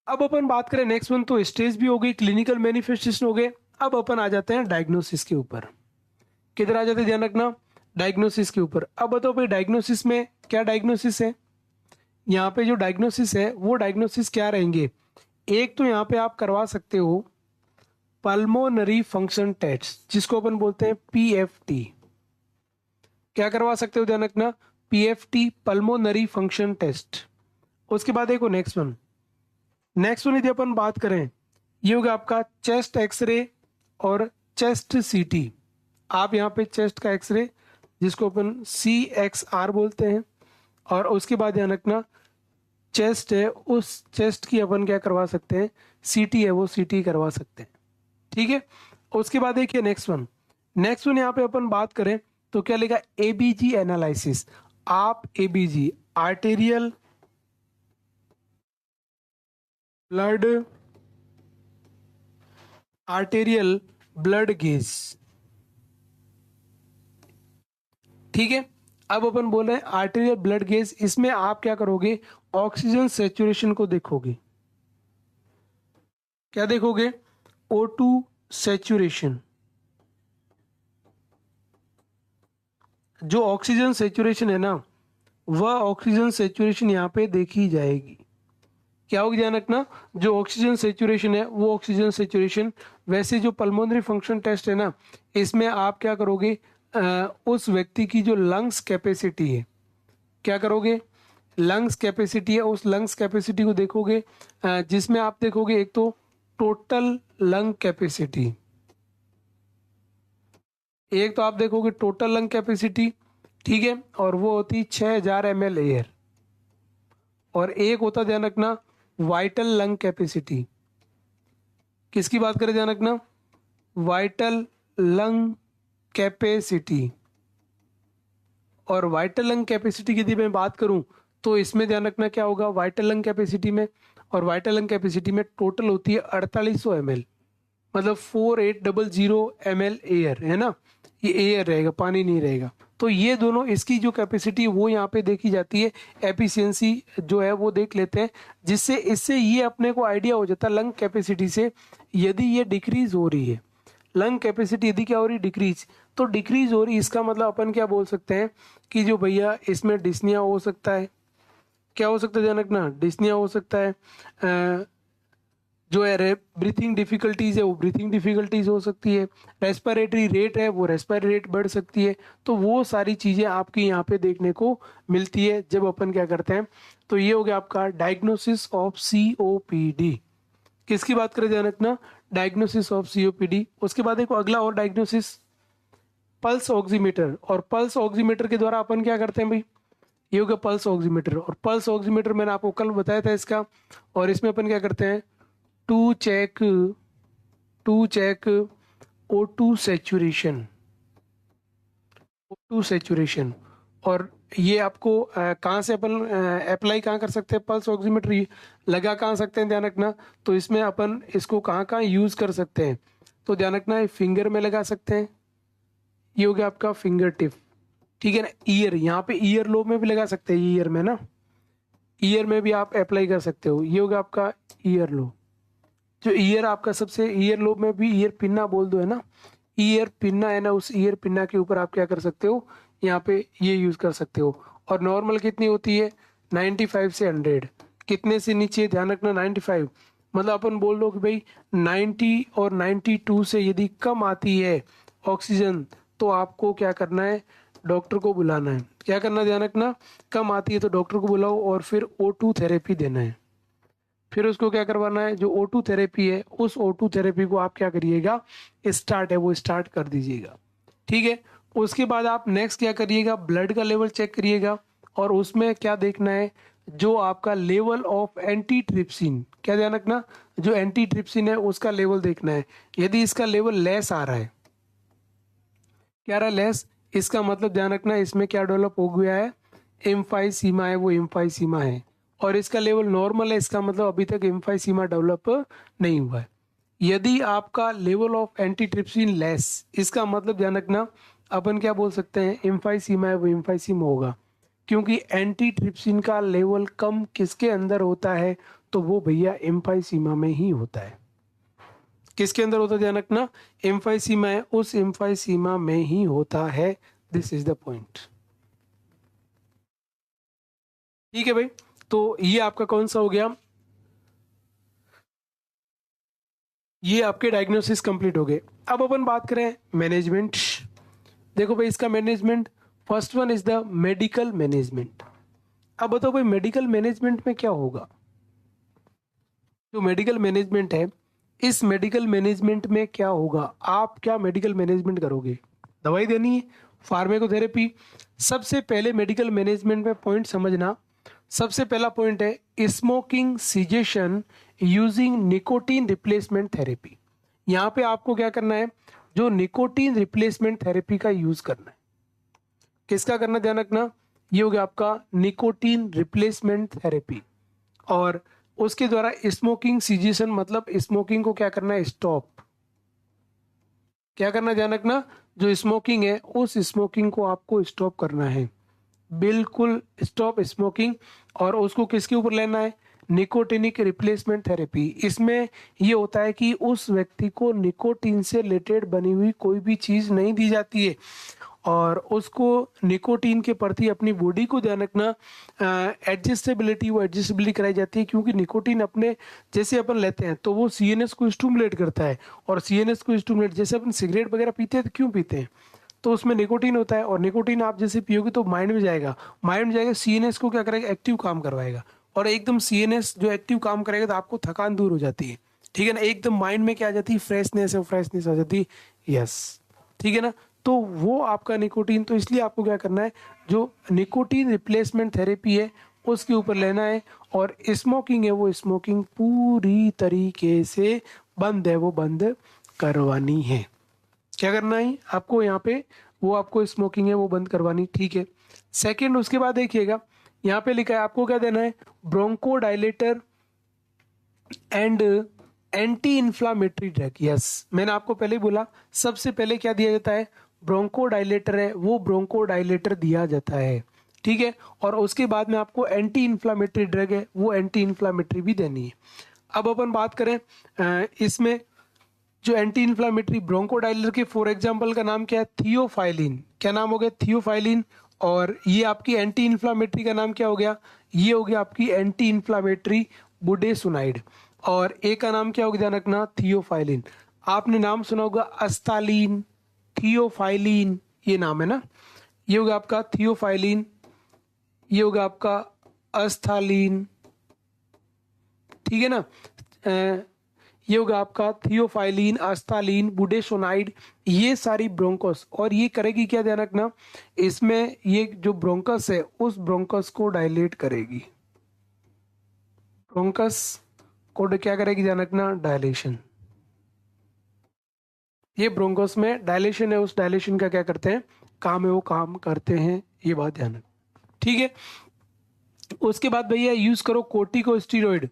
[SPEAKER 1] अब अपन बात करें नेक्स्ट वन, तो स्टेज भी हो गई, क्लिनिकल मैनिफेस्टेशन हो गए। अब अपन आ जाते हैं डायग्नोसिस के ऊपर। किधर आ जाते हैं ध्यान रखना, डायग्नोसिस के ऊपर। अब बताओ भाई डायग्नोसिस में क्या डायग्नोसिस है। यहाँ पे जो डायग्नोसिस है वो डायग्नोसिस क्या रहेंगे, एक तो यहाँ पे आप करवा सकते हो पल्मोनरी फंक्शन टेस्ट, जिसको अपन बोलते हैं पीएफटी। क्या करवा सकते हो ध्यान रखना, पीएफटी, पल्मोनरी फंक्शन टेस्ट। उसके बाद देखो नेक्स्ट वन, नेक्स्ट वन यदि अपन बात करें, ये होगा आपका चेस्ट एक्सरे और चेस्ट सीटी। आप यहाँ पे चेस्ट का एक्सरे जिसको अपन CXR बोलते हैं, और उसके बाद ध्यान रखना चेस्ट है, उस चेस्ट की अपन क्या करवा सकते हैं, सीटी है वो सीटी करवा सकते हैं। ठीक है। उसके बाद देखिए नेक्स्ट वन, नेक्स्ट वन यहाँ पे अपन बात करें तो क्या लिखा, एबीजी एनालिसिस। आप ABG, arterial blood, arterial blood gauge. ठीक है। अब अपन बोल रहे हैं आर्टेरियल ब्लड गेज, इसमें आप क्या करोगे, ऑक्सीजन सैचुरेशन को देखोगे। क्या देखोगे, O2 सैचुरेशन। जो ऑक्सीजन सैचुरेशन है ना, वह ऑक्सीजन सैचुरेशन यहाँ पे देखी जाएगी। क्या होगा ध्यान रखना, जो ऑक्सीजन सैचुरेशन है वो ऑक्सीजन सैचुरेशन। वैसे जो पल्मोनरी फंक्शन टेस्ट है ना, इसमें आप क्या करोगे, उस व्यक्ति की जो लंग्स कैपेसिटी है, क्या करोगे, लंग्स कैपेसिटी है, उस लंग्स कैपेसिटी को देखोगे, जिसमें आप देखोगे एक तो टोटल लंग कैपेसिटी, एक तो आप देखोगे टोटल लंग कैपेसिटी, ठीक है, और वो होती 6000 ml एयर। और एक होता ध्यान रखना वाइटल लंग कैपेसिटी। किसकी बात करें ध्यान रखना, वाइटल लंग कैपेसिटी। और वाइटल लंग कैपेसिटी की यदि मैं बात करूं तो इसमें ध्यान रखना क्या होगा, वाइटल लंग कैपेसिटी में, और वाइटल लंग कैपेसिटी में टोटल होती है 4800 ml, मतलब 4800 ml एयर है ना, ये एयर रहेगा, पानी नहीं रहेगा। तो ये दोनों इसकी जो कैपेसिटी वो यहाँ पे देखी जाती है, एफिशिएंसी जो है वो देख लेते हैं, जिससे इससे ये अपने को आइडिया हो जाता है लंग कैपेसिटी से, यदि ये डिक्रीज हो रही है, लंग कैपेसिटी यदि क्या हो रही डिक्रीज, तो डिक्रीज हो रही, इसका मतलब अपन क्या बोल सकते हैं कि जो भैया इसमें डिस्निया हो सकता है, क्या हो सकता है ध्यान रखना, डिस्निया हो सकता है, जो है ब्रीथिंग डिफिकल्टीज है वो ब्रीथिंग डिफिकल्टीज हो सकती है, रेस्पिरेटरी रेट है वो रेस्पिरेटरी रेट बढ़ सकती है। तो वो सारी चीज़ें आपकी यहाँ पे देखने को मिलती है जब अपन क्या करते हैं। तो ये हो गया आपका डायग्नोसिस ऑफ COPD। किसकी बात करें ध्यान रखना, डायग्नोसिस ऑफ COPD। उसके बाद एक अगला और डायग्नोसिस पल्स ऑक्सीमीटर, और पल्स ऑक्सीमीटर के द्वारा अपन क्या करते हैं भाई, ये हो गया पल्स ऑक्सीमीटर। और पल्स ऑक्सीमीटर मैंने आपको कल बताया था इसका, और इसमें अपन क्या करते हैं to check O2 saturation, O2 saturation. और ये आपको कहाँ से अपन अप्लाई कहाँ कर सकते हैं, पल्स ऑक्सीमीटर लगा कहाँ सकते हैं ध्यान रखना। तो इसमें अपन इसको कहाँ कहाँ यूज़ कर सकते हैं, तो ध्यान रखना फिंगर में लगा सकते हैं, ये हो गया आपका फिंगर टिप, ठीक है ना। ईयर, यहाँ पे ईयर लोब में भी लगा सकते हैं, ईयर में ना, ईयर में भी आप अप्लाई कर सकते हो, ये होगा आपका ईयर लोब। जो ईयर आपका सबसे, ईयर लोब में भी ईयर पिन्ना बोल दो है ना, ईयर पिन्ना है ना, उस ईयर पिन्ना के ऊपर आप क्या कर सकते हो, यहाँ पे ये यूज कर सकते हो। और नॉर्मल कितनी होती है 95 से 100, कितने से नीचे ध्यान रखना 95, मतलब अपन बोल दो कि भाई 90 और 92 से यदि कम आती है ऑक्सीजन तो आपको क्या करना है, डॉक्टर को बुलाना है। क्या करना ध्यान रखना, कम आती है तो डॉक्टर को बुलाओ और फिर O2 थेरेपी देना है। फिर उसको क्या करवाना है, जो O2 थेरेपी है उस O2 थेरेपी को आप क्या करिएगा, स्टार्ट है वो स्टार्ट कर दीजिएगा, ठीक है। उसके बाद आप नेक्स्ट क्या करिएगा, ब्लड का लेवल चेक करिएगा, और उसमें क्या देखना है, जो आपका लेवल ऑफ एंटी ट्रिप्सिन, क्या ध्यान रखना, जो एंटी ट्रिप्सिन है उसका लेवल देखना है। यदि इसका लेवल लेस आ रहा है, क्या रहा है लेस, इसका मतलब ध्यान रखना इसमें क्या डेवलप हो गया है, एम्फाइसीमा है, वो एम्फाइसीमा है। और इसका लेवल नॉर्मल है, इसका मतलब अभी तक एम्फाइसीमा डेवलप नहीं हुआ है। यदि आपका लेवल ऑफ एंटीट्रिप्सिन लेस, इसका मतलब ध्यान रखना अपन क्या बोल सकते हैं, एम्फाइसीमा है वो एम्फाइसीमा होगा, क्योंकि एंटीट्रिप्सिन का लेवल कम किसके अंदर होता है, तो वो भैया एम्फाइसीमा में ही होता है। किसके अंदर होता है ध्यान रखना, एम्फाइसीमा है, उस एम्फाइसीमा में ही होता है। दिस इज द पॉइंट, ठीक है भाई। तो ये आपका कौन सा हो गया, ये आपके डायग्नोसिस कंप्लीट हो गए। अब अपन बात करें मैनेजमेंट। देखो भाई इसका management, first one is the medical management. अब बताओ भाई मेडिकल मैनेजमेंट में क्या होगा, जो मेडिकल मैनेजमेंट है इस मेडिकल मैनेजमेंट में क्या होगा, आप क्या मेडिकल मैनेजमेंट करोगे, दवाई देनी है, फार्माकोथेरेपी। सबसे पहले मेडिकल मैनेजमेंट में पॉइंट समझना, सबसे पहला पॉइंट है smoking cessation using nicotine replacement therapy. यहाँ पे आपको क्या करना है, जो निकोटीन रिप्लेसमेंट थेरेपी का यूज करना है। किसका करना ध्यान रखना, ये हो गया आपका निकोटीन रिप्लेसमेंट थेरेपी। और उसके द्वारा स्मोकिंग सीजेशन, मतलब स्मोकिंग को क्या करना है, स्टॉप। क्या करना ध्यान रखना, जो स्मोकिंग है उस स्मोकिंग को आपको स्टॉप करना है, बिल्कुल स्टॉप स्मोकिंग। और उसको किसके ऊपर लेना है, निकोटिनिक रिप्लेसमेंट थेरेपी। इसमें ये होता है कि उस व्यक्ति को निकोटीन से रिलेटेड बनी हुई कोई भी चीज़ नहीं दी जाती है, और उसको निकोटीन के प्रति अपनी बॉडी को ध्यान रखना, एडजस्टेबिलिटी, वो एडजस्टेबिलिटी कराई जाती है, क्योंकि निकोटीन अपने जैसे अपन लेते हैं तो वो CNS को स्टिमुलेट करता है, और CNS को स्टिमुलेट, जैसे अपन सिगरेट वगैरह पीते हैं तो क्यों पीते हैं, तो उसमें निकोटीन होता है, और निकोटीन आप जैसे पियोगे तो माइंड में जाएगा, माइंड में जाएगा, CNS को क्या करेगा, एक्टिव काम करवाएगा, और एकदम CNS जो एक्टिव काम करेगा तो आपको थकान दूर हो जाती है, ठीक है ना, एकदम माइंड में क्या आ जाती है, फ्रेशनेस है, फ्रेशनेस आ जाती है, यस, ठीक है ना। तो वो आपका निकोटीन, तो इसलिए आपको क्या करना है, जो निकोटीन रिप्लेसमेंट थेरेपी है उसके ऊपर लेना है। और स्मोकिंग है वो स्मोकिंग पूरी तरीके से बंद है, वो बंद करवानी है। क्या करना है आपको यहाँ पे, वो आपको स्मोकिंग है वो बंद करवानी, ठीक है। सेकंड, उसके बाद देखिएगा यहाँ पे लिखा है आपको क्या देना है, bronchodilator and anti inflammatory drug. Yes, मैंने आपको पहले ही बोला, सबसे पहले क्या दिया जाता है, ब्रोंकोडायलेटर है वो ब्रोंकोडायलेटर दिया जाता है, ठीक है। और उसके बाद में आपको एंटी इन्फ्लामेटरी ड्रग है वो एंटी इन्फ्लामेटरी भी देनी है। अब अपन बात करें इसमें जो एंटी इन्फ्लामेटरी ब्रोंकोडाइलर के फॉर एग्जांपल का नाम क्या है? थियोफाइलिन। क्या नाम हो गया? थियोफाइलिन। और ये आपकी एंटी इन्फ्लामेटरी का नाम क्या हो गया? ये हो गया आपकी एंटी इन्फ्लामेटरी बुडेसोनाइड। और ए का नाम क्या होगा ध्यान रखना? थियोफाइलिन। आपने नाम सुना होगा अस्तालिन, थियोफाइलिन, ये नाम है ना। ये होगा आपका थियोफाइलिन, ये होगा आपका अस्थालीन, ठीक है ना। ये होगा आपका थियोफाइलिन, अस्थालीन, बुडेसोनाइड, ये सारी ब्रोंकस। और ये करेगी क्या ध्यान रखना? इसमें ये जो ब्रोंकस है उस ब्रोंकस को डायलेट करेगी। ब्रोंकस को क्या करेगी ध्यान रखना? डायलेशन। ये ब्रोंकस में डायलेशन है, उस डायलेशन का क्या करते हैं? काम है, वो काम करते हैं। ये बात ध्यान रखना, ठीक है। उसके बाद भैया यूज करो कोर्टिकोस्टेरॉइड,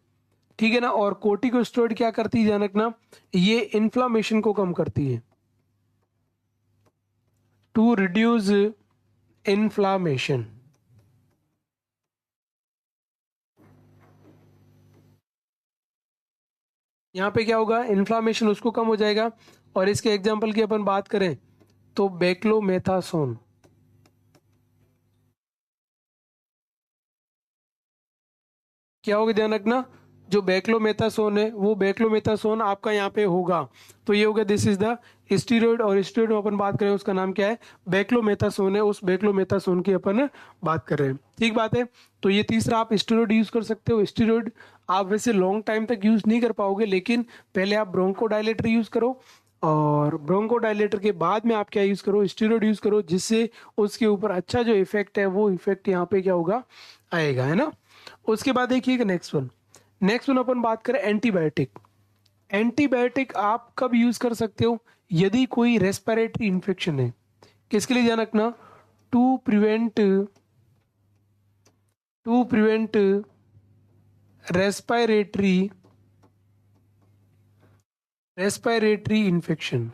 [SPEAKER 1] ठीक है ना। और कोर्टिकोस्टेरॉइड क्या करती है ध्यान रखना? ये इन्फ्लामेशन को कम करती है, टू रिड्यूस इन्फ्लामेशन। यहाँ पे क्या होगा? इन्फ्लामेशन उसको कम हो जाएगा। और इसके एग्जाम्पल की अपन बात करें तो बेक्लोमेथासोन, क्या होगा ध्यान रखना? जो बेक्लोमेथासोन है वो बेक्लोमेथासोन आपका यहाँ पे होगा, तो ये होगा दिस इज द स्टीरॉइड। और स्टीरॉइड में अपन बात करें उसका नाम क्या है? बेक्लोमेथासोन है, उस बेक्लोमेथासोन की अपन बात कर रहे हैं, ठीक बात है। तो ये तीसरा आप स्टीरॉइड यूज कर सकते हो। स्टीरॉइड आप वैसे लॉन्ग टाइम तक यूज नहीं कर पाओगे, लेकिन पहले आप ब्रोंकोडायलेटर यूज करो, और ब्रोंकोडायलेटर के बाद में आप क्या यूज करो? स्टीरॉइड यूज करो, जिससे उसके ऊपर अच्छा जो इफेक्ट है वो इफेक्ट यहाँ पे क्या होगा? आएगा, है ना। उसके बाद देखिएगा नेक्स्ट वन अपन बात करें एंटीबायोटिक। एंटीबायोटिक आप कब यूज कर सकते हो? यदि कोई रेस्पिरेटरी इन्फेक्शन है। किसके लिए ध्यान रखना? टू प्रिवेंट रेस्पिरेटरी इन्फेक्शन,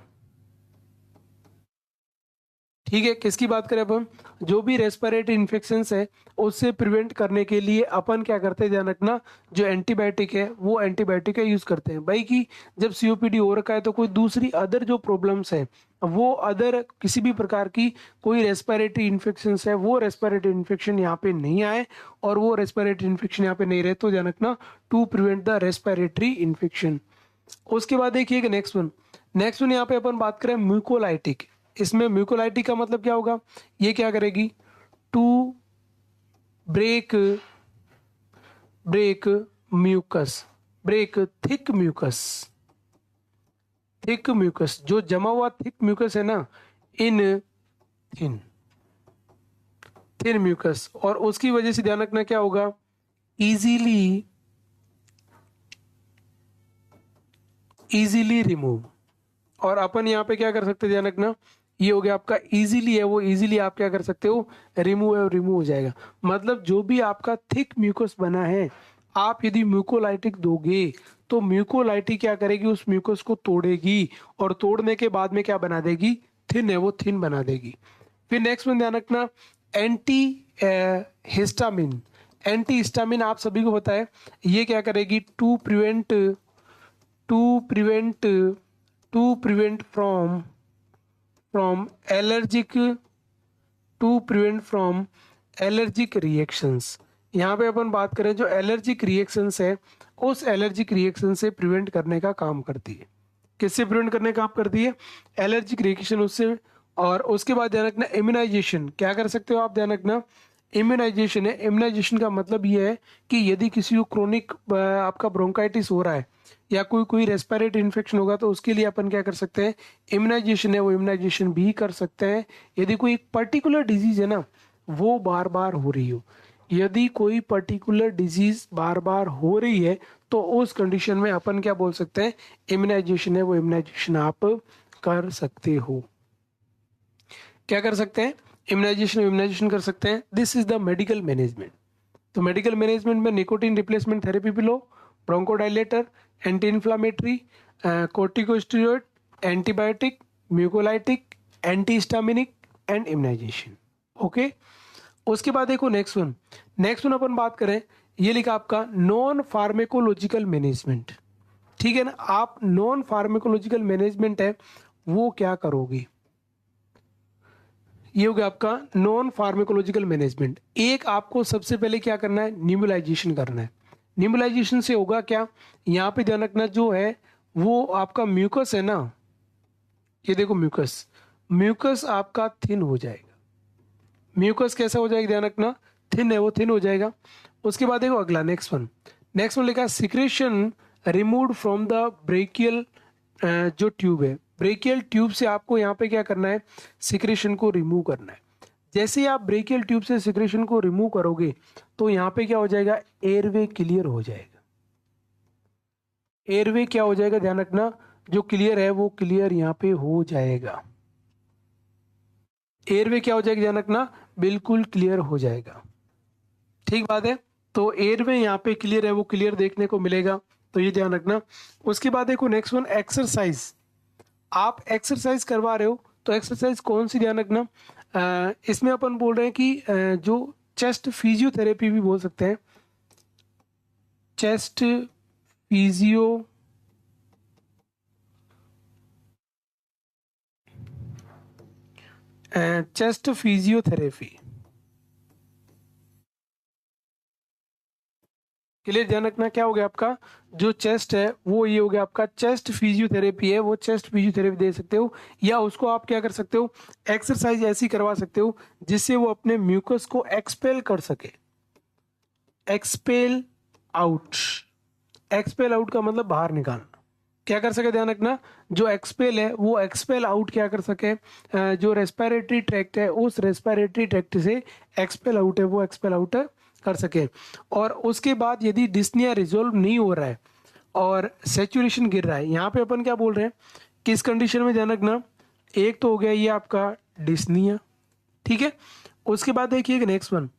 [SPEAKER 1] ठीक है। किसकी बात करें अब हम? जो भी रेस्पिरेटरी इन्फेक्शन है उससे प्रिवेंट करने के लिए अपन क्या करते हैं ध्यान रखना? जो एंटीबायोटिक है वो एंटीबायोटिक का यूज करते हैं भाई। कि जब सीओपीडी हो रखा है तो कोई दूसरी अदर जो प्रॉब्लम्स है, वो अदर किसी भी प्रकार की कोई रेस्पिरेटरी इन्फेक्शन है, वो रेस्पिरेटरी इन्फेक्शन यहाँ पे नहीं आए, और वो रेस्पिरेटरी इन्फेक्शन यहाँ पे नहीं रहे, तो ध्यान रखना to prevent the respiratory infection. उसके बाद देखिएगा नेक्स्ट वन यहाँ पे अपन बात करें म्यूकोलाइटिक। इसमें म्यूकोलाइटिक का मतलब क्या होगा? ये क्या करेगी? To break mucus, break thick mucus, जो जमा हुआ थिक म्यूकस है ना, इन थिन म्यूकस। और उसकी वजह से ध्यान रखना क्या होगा? Easily remove. और अपन यहाँ पे क्या कर सकते हैं ध्यान रखना? ये हो गया आपका इजीली है, वो इजीली आप क्या कर सकते हो? रिमूव है, रिमूव हो जाएगा। मतलब जो भी आपका थिक म्यूकस बना है, आप यदि म्यूकोलाइटिक दोगे तो म्यूकोलाइटिक क्या करेगी? उस म्यूकस को तोड़ेगी, और तोड़ने के बाद में क्या बना देगी? थिन है, वो थिन बना देगी। फिर नेक्स्ट में ध्यान रखना एंटी हिस्टामिन। एंटी हिस्टामिन आप सभी को पता है ये क्या करेगी? To prevent from allergic reactions. यहाँ पे अपन बात करें जो एलर्जिक रिएक्शंस है, उस एलर्जिक रिएक्शन से प्रिवेंट करने का काम करती है। किससे प्रिवेंट करने का काम करती है? एलर्जिक रिएक्शन उससे। और उसके बाद ध्यान रखना इम्यूनाइजेशन। क्या कर सकते हो आप? ध्यान रखना इम्यूनाइजेशन है। इम्यूनाइजेशन का मतलब ये है कि यदि किसी को क्रोनिक आपका ब्रोंकाइटिस हो रहा है या कोई रेस्पिरेटरी इन्फेक्शन होगा, तो उसके लिए अपन क्या कर सकते हैं? इम्यूनाइजेशन है, वो इम्यूनाइजेशन भी कर सकते हैं। यदि कोई पर्टिकुलर डिजीज है ना, वो बार बार हो रही हो, यदि कोई पर्टिकुलर डिजीज बार बार हो रही है, तो उस कंडीशन में अपन क्या बोल सकते हैं? इम्यूनाइजेशन है, वो इम्यूनाइजेशन आप कर सकते हो। क्या कर सकते हैं? इम्यूनाइजेशन कर सकते हैं। This is the medical management. तो मेडिकल मैनेजमेंट में निकोटीन रिप्लेसमेंट थेरेपी भी लो, bronchodilator, anti inflammatory, corticosteroid, antibiotic, mucolytic, anti histaminic and immunisation. Okay. उसके बाद देखो नेक्स्ट वन अपन बात करें, ये लिखा आपका नॉन फार्मेकोलॉजिकल मैनेजमेंट, ठीक है ना। आप नॉन फार्मेकोलॉजिकल मैनेजमेंट है वो क्या करोगे, ये हो गया आपका नॉन फार्मेकोलॉजिकल मैनेजमेंट। एक आपको सबसे पहले क्या करना है, न्यूमलाइजेशन करना है। न्यूमलाइजेशन से होगा क्या, यहाँ पे ध्यान रखना जो है वो आपका म्यूकस है ना, ये देखो म्यूकस, म्यूकस आपका थिन हो जाएगा। म्यूकस कैसा हो जाएगा, ध्यान रखना थिन है वो थिन हो जाएगा। उसके बाद देखो अगला नेक्स्ट वन लिखा है secretion removed from the brachial, जो ट्यूब है ब्रेकियल ट्यूब से आपको यहाँ पे क्या करना है, सिक्रेशन को रिमूव करना है। जैसे ही आप ब्रेकियल ट्यूब से सिक्रेशन को रिमूव करोगे तो यहाँ पे क्या हो जाएगा, एयरवे क्लियर हो जाएगा। एयरवे क्या हो जाएगा, ध्यान रखना जो क्लियर है वो क्लियर यहाँ पे हो जाएगा। एयरवे क्या हो जाएगा, ध्यान रखना बिल्कुल क्लियर हो जाएगा। ठीक बात है, तो एयरवे यहाँ पे क्लियर है वो क्लियर देखने को मिलेगा, तो ये ध्यान रखना। उसके बाद देखो नेक्स्ट वन एक्सरसाइज, आप एक्सरसाइज करवा रहे हो तो एक्सरसाइज कौन सी, ध्यान रखना इसमें अपन बोल रहे हैं कि जो चेस्ट फिजियोथेरेपी भी बोल सकते हैं, chest physio chest physiotherapy, clear, ध्यान रखना क्या हो गया आपका जो चेस्ट है वो ये हो गया आपका चेस्ट फिजियोथेरेपी है, वो चेस्ट फिजियोथेरेपी दे सकते हो, या उसको आप क्या कर सकते हो, एक्सरसाइज ऐसी करवा सकते हो जिससे वो अपने म्यूकस को एक्सपेल कर सके। एक्सपेल आउट, एक्सपेल आउट का मतलब बाहर निकालना, क्या कर सके, ध्यान रखना जो एक्सपेल है वो एक्सपेल आउट क्या कर सके, जो रेस्पिरेटरी ट्रैक्ट है उस रेस्पिरेटरी ट्रैक्ट से एक्सपेल आउट है वो एक्सपेल आउट कर सके। और उसके बाद यदि डिस्निया रिजोल्व नहीं हो रहा है और सेचुरेशन गिर रहा है, यहाँ पे अपन क्या बोल रहे हैं, किस कंडीशन में, ध्यान रखना एक तो हो गया ये आपका डिस्निया, ठीक है। उसके बाद देखिए नेक्स्ट वन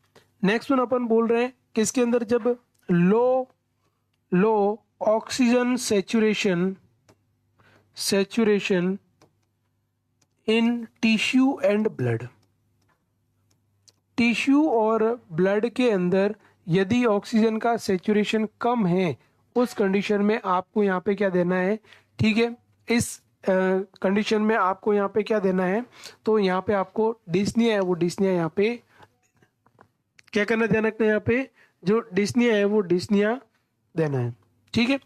[SPEAKER 1] अपन बोल रहे हैं किसके अंदर, जब low oxygen saturation in tissue and blood, tissue और ब्लड के अंदर यदि ऑक्सीजन का सेचुरेशन कम है उस कंडीशन में आपको यहाँ पे क्या देना है, ठीक है। इस कंडीशन में आपको यहाँ पे क्या देना है, तो यहाँ पे आपको डिस्निया है वो डिस्निया यहाँ पे क्या करना, ध्यान रखना यहाँ पे जो डिस्निया है वो डिस्निया देना है, ठीक है।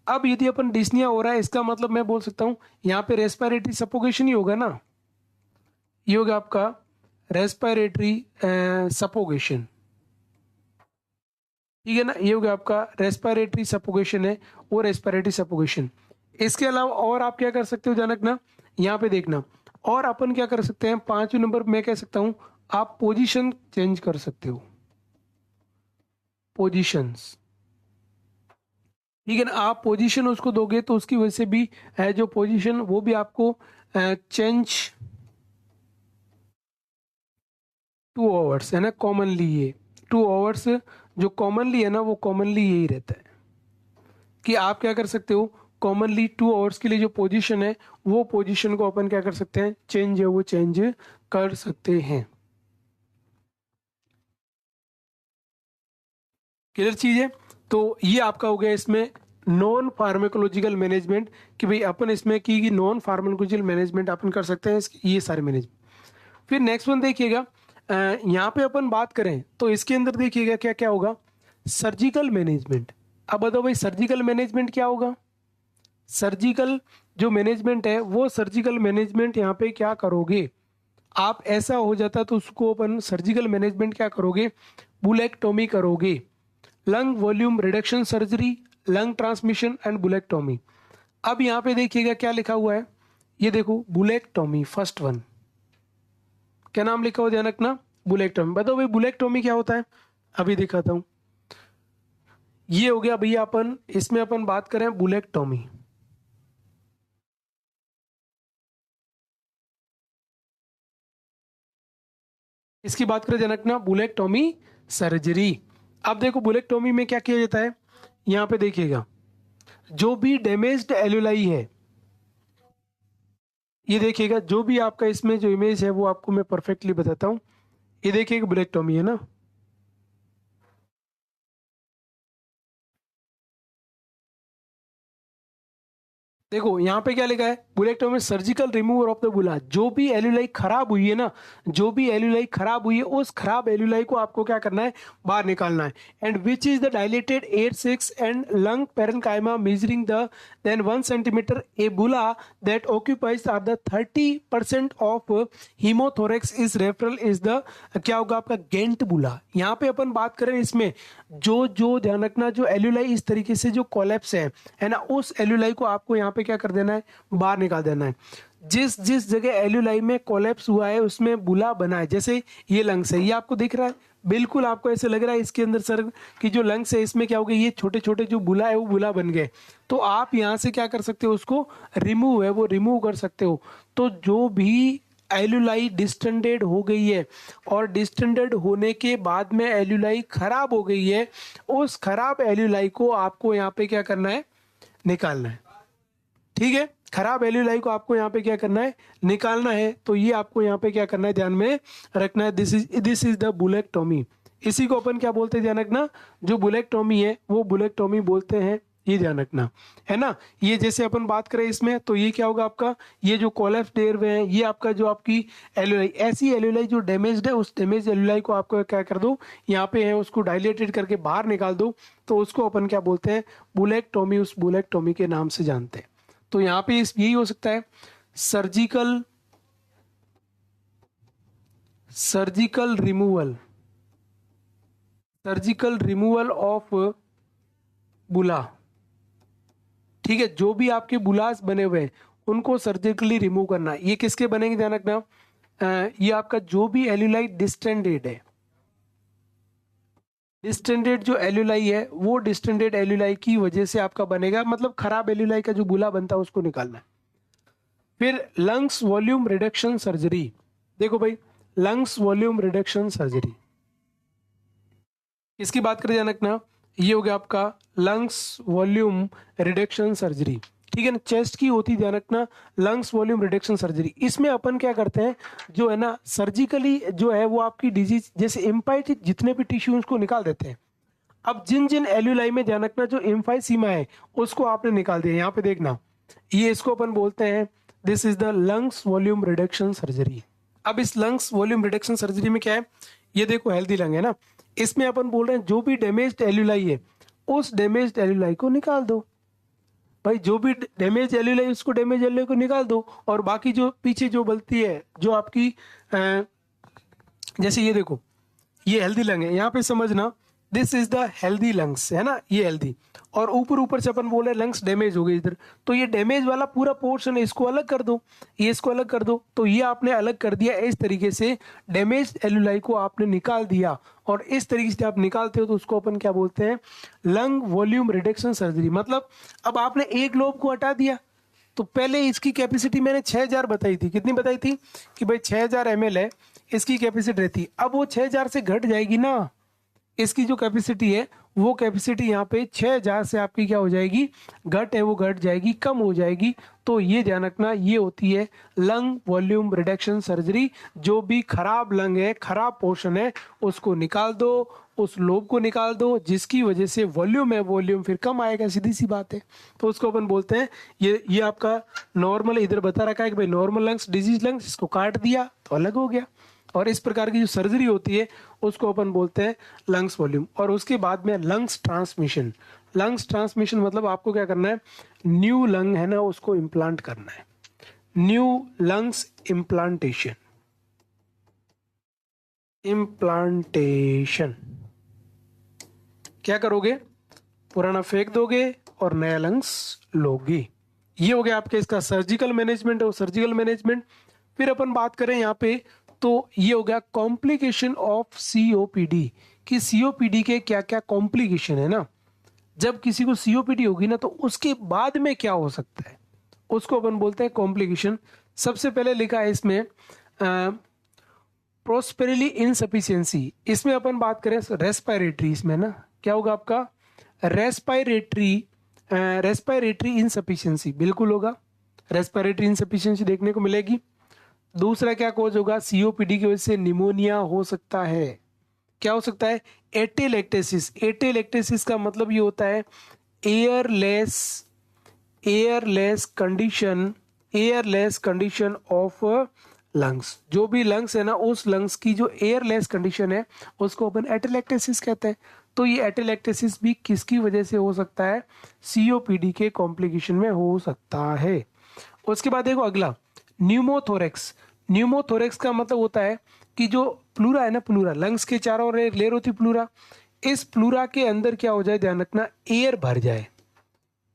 [SPEAKER 1] अब यदि अपन डिस्निया हो रहा है इसका मतलब मैं बोल सकता हूँ यहाँ पे रेस्पिरेटरी सफोकेशन ही होगा ना, ये होगा आपका रेस्पिरेटरी सफोकेशन, ठीक है ना, ये हो गया आपका रेस्पिरेटरी सफोकेशन है वो रेस्पिरेटरी सफोकेशन। इसके अलावा और आप क्या कर सकते हो, ध्यान रखना यहाँ पे देखना, और अपन क्या कर सकते हैं, 5वें नंबर मैं कह सकता हूं आप पोजीशन चेंज कर सकते हो, पोजीशंस, ठीक है ना। आप पोजीशन उसको दोगे तो उसकी वजह से भी है जो पोजीशन वो भी आपको चेंज 2 आवर्स है ना, कॉमनली ये 2 आवर्स जो कॉमनली है ना वो कॉमनली यही रहता है कि आप क्या कर सकते हो, कॉमनली 2 आवर्स के लिए जो पोजीशन है वो पोजीशन को अपन क्या कर सकते हैं, चेंज है वो चेंज कर सकते हैं। क्लियर चीज है, तो ये आपका हो गया इसमें नॉन फार्मेकोलॉजिकल मैनेजमेंट, कि भाई अपन इसमें की नॉन फार्मेकोलॉजिकल मैनेजमेंट अपन कर सकते हैं ये सारे मैनेजमेंट। फिर नेक्स्ट वन देखिएगा, यहाँ पे अपन बात करें तो इसके अंदर देखिएगा क्या क्या होगा, सर्जिकल मैनेजमेंट। अब बताओ भाई सर्जिकल मैनेजमेंट क्या होगा, सर्जिकल जो मैनेजमेंट है वो सर्जिकल मैनेजमेंट यहाँ पे क्या करोगे आप, ऐसा हो जाता तो उसको अपन सर्जिकल मैनेजमेंट क्या करोगे, बुलेक्टोमी करोगे, lung volume reduction surgery, lung transmission and bullectomy. अब यहाँ पे देखिएगा क्या लिखा हुआ है, ये देखो बुलेक्टोमी फर्स्ट वन, क्या नाम लिखा हुआ ध्यान रखना, बुलेक्टोमी। बताओ भाई बुलेक्टोमी क्या होता है, अभी दिखाता हूं। ये हो गया भैया अपन इसमें अपन बात करें बुलेक्टोमी, इसकी बात करें ध्यान रखना बुलेक्टोमी सर्जरी। अब देखो बुलेक्टोमी में क्या किया जाता है, यहाँ पे देखिएगा जो भी डैमेज्ड एलुलाई है, ये देखिएगा जो भी आपका इसमें जो इमेज है वो आपको मैं परफेक्टली बताता हूँ। ये देखिएगा बुलेक्टोमी है ना, देखो यहाँ पे क्या लिखा है, बुलेक्टोमी सर्जिकल रिमूवर ऑफ द बुला। जो भी एल्यूलाई खराब हुई है ना, जो भी एल्यूलाई खराब हुई है, उस खराब एल्यूलाई को आपको क्या करना है, बाहर निकालना है। And which is the dilated air sacs and lung parenchyma measuring the than 1 centimetre a bulla that occupies are the 30% of haemothorax is referral is the, क्या होगा आपका, गेंट बुला। यहाँ पे अपन बात करें इसमें जो ध्यान रखना, जो एल्यूलाई इस तरीके से जो कोलैप्स है ना, उस एल्यूलाई को आपको यहाँ पे क्या कर देना है, बाहर निकाल देना है। जिस जिस जगह एल्यूलाई में कोलैप्स हुआ है उसमें बुला बना है, जैसे ये लंग्स है, ये आपको दिख रहा है, बिल्कुल आपको ऐसे लग रहा है इसके अंदर सर कि जो लंग्स है इसमें क्या हो गया, ये छोटे छोटे जो बुला है वो बुला बन गए। तो आप यहाँ से क्या कर सकते हो, उसको रिमूव है वो रिमूव कर सकते हो। तो जो भी एल्यूलाई डिस्टेंडेड हो गई है और डिस्टेंडेड होने के बाद में एल्यूलाई खराब हो गई है, उस खराब एल्यूलाई को आपको यहाँ पे क्या करना है, निकालना है। ठीक है, खराब एल्यूलाई को आपको यहाँ पे क्या करना है, निकालना है। तो ये आपको यहाँ पे क्या करना है, ध्यान में रखना है, दिस इज द बुलेक्टोमी। इसी को अपन क्या बोलते हैं, ध्यान रखना, जो बुलेक्टोमी है वो बुलेक्टोमी बोलते हैं, ये ध्यान रखना है ना। ये जैसे अपन बात करें इसमें, तो ये क्या होगा आपका, ये जो कोलैप्स एयर वे है, ये आपका जो आपकी एल्यूलाई, ऐसी एल्यूलाई जो डैमेज्ड है, उस डैमेज एल्यूलाई को आपको क्या कर दो, यहाँ पे है उसको डायलेटेड करके बाहर निकाल दो। तो उसको अपन क्या बोलते हैं, बुलेक्टोमी, उस बुलेक्टोमी के नाम से जानते हैं। तो यहाँ पे यही हो सकता है, सर्जिकल रिमूवल ऑफ बुला। ठीक है, जो भी आपके बुलास बने हुए हैं उनको सर्जिकली रिमूव करना है। ये किसके बनेंगे, ध्यान रखना, ये आपका जो भी एल्यूलाई डिस्टेंडेड है, डिस्टेंडेड जो एल्यूलाई है वो डिस्टेंडेड एल्यूलाई की वजह से आपका बनेगा, मतलब खराब एल्यूलाई का जो बुला बनता है उसको निकालना है। फिर लंग्स वॉल्यूम रिडक्शन सर्जरी। देखो भाई, लंग्स वॉल्यूम रिडक्शन सर्जरी इसकी बात करें, ध्यान रखना, ये हो गया आपका लंग्स वॉल्यूम रिडक्शन सर्जरी। ठीक है ना, चेस्ट की होती, ध्यान रखना, लंग्स वॉल्यूम रिडक्शन सर्जरी। इसमें अपन क्या करते हैं, जो है ना सर्जिकली जो है वो आपकी डिजीज, जैसे इम्पाइटिक जितने भी टिश्यू उसको निकाल देते हैं। अब जिन जिन एल्यूलाई में ध्यान रखना, जो इम्फाइसीमा है उसको आपने निकाल दिया, यहाँ पे देखना, ये इसको अपन बोलते हैं, this is the lungs volume reduction surgery. अब इस लंग्स वॉल्यूम रिडक्शन सर्जरी में क्या है, ये देखो हेल्दी लंग है ना, इसमें अपन बोल रहे हैं जो भी डैमेज्ड एल्यूलाई है उस डैमेज्ड एल्यूलाई को निकाल दो। भाई जो भी डैमेज एल्यूलाई, उसको डैमेज एल्यूलाई को निकाल दो, और बाकी जो पीछे जो बलती है, जो आपकी जैसे ये देखो, ये हेल्दी लंग है, यहाँ पे समझना, this is the healthy lungs, है ना, ये हेल्दी, और ऊपर ऊपर से अपन बोले लंग्स डैमेज हो गए इधर, तो ये डैमेज वाला पूरा पोर्शन है, इसको अलग कर दो, ये इसको अलग कर दो। तो ये आपने अलग कर दिया, इस तरीके से डैमेज एल्यूलाई को आपने निकाल दिया, और इस तरीके से आप निकालते हो तो उसको अपन क्या बोलते हैं, लंग वॉल्यूम रिडक्शन सर्जरी। मतलब अब आपने एक लोब को हटा दिया, तो पहले इसकी कैपेसिटी मैंने 6000 बताई थी, कितनी बताई थी कि भाई 6000 ml है इसकी कैपेसिटी रहती, अब वो 6000 से घट जाएगी ना, इसकी जो कैपेसिटी है वो कैपेसिटी यहाँ पे 6000 से आपकी क्या हो जाएगी, घट है वो घट जाएगी, कम हो जाएगी। तो ये ध्यान रखना, ये होती है लंग वॉल्यूम रिडक्शन सर्जरी। जो भी खराब लंग है, खराब पोर्शन है, उसको निकाल दो, उस लोब को निकाल दो, जिसकी वजह से वॉल्यूम है, वॉल्यूम फिर कम आएगा, सीधी सी बात है। तो उसको अपन बोलते हैं, ये आपका नॉर्मल इधर बता रखा है कि भाई नॉर्मल लंग्स, डिजीज लंग्स, इसको काट दिया तो अलग हो गया। और इस प्रकार की जो सर्जरी होती है उसको अपन बोलते हैं लंग्स वॉल्यूम। और उसके बाद में लंग्स ट्रांसमिशन। लंग्स ट्रांसमिशन मतलब आपको क्या करना है, न्यू लंग है ना उसको इम्प्लांट करना है, न्यू लंग्स इम्प्लांटेशन। इम्प्लांटेशन क्या करोगे, पुराना फेंक दोगे और नया लंग्स लोगे। ये हो गया आपके इसका सर्जिकल मैनेजमेंट और सर्जिकल मैनेजमेंट। फिर अपन बात करें यहाँ पे, तो ये हो गया कॉम्प्लिकेशन ऑफ सीओपीडी, कि सीओपीडी के क्या क्या कॉम्प्लिकेशन है ना। जब किसी को सीओपीडी होगी ना तो उसके बाद में क्या हो सकता है, उसको अपन बोलते हैं कॉम्प्लिकेशन। सबसे पहले लिखा है इसमें प्रोस्पेरली इनसफिशियंसी। इसमें अपन बात करें रेस्पिरेटरी, इसमें ना क्या होगा आपका, रेस्पिरेटरी इनसफिशियंसी बिल्कुल होगा, रेस्पिरेटरी इनसफिशियंसी देखने को मिलेगी। दूसरा क्या कॉज होगा, सीओपीडी की वजह से निमोनिया हो सकता है। क्या हो सकता है, एटेलेक्टेसिस। एटेलेक्टेसिस का मतलब ये होता है airless airless condition of lungs. जो भी लंग्स है ना, उस लंग्स की जो एयरलेस कंडीशन है उसको अपन एटेलेक्टेसिस कहते हैं। तो ये एटेलेक्टेसिस भी किसकी वजह से हो सकता है? सीओपीडी के कॉम्प्लिकेशन में हो सकता है। उसके बाद देखो अगला, न्यूमोथोरेक्स। न्यूमोथोरेक्स का मतलब होता है कि जो प्लूरा है ना, प्लूरा लंग्स के चारों ओर लेयर होती प्लूरा, इस प्लूरा के अंदर क्या हो जाए, ध्यान रखना, एयर भर जाए,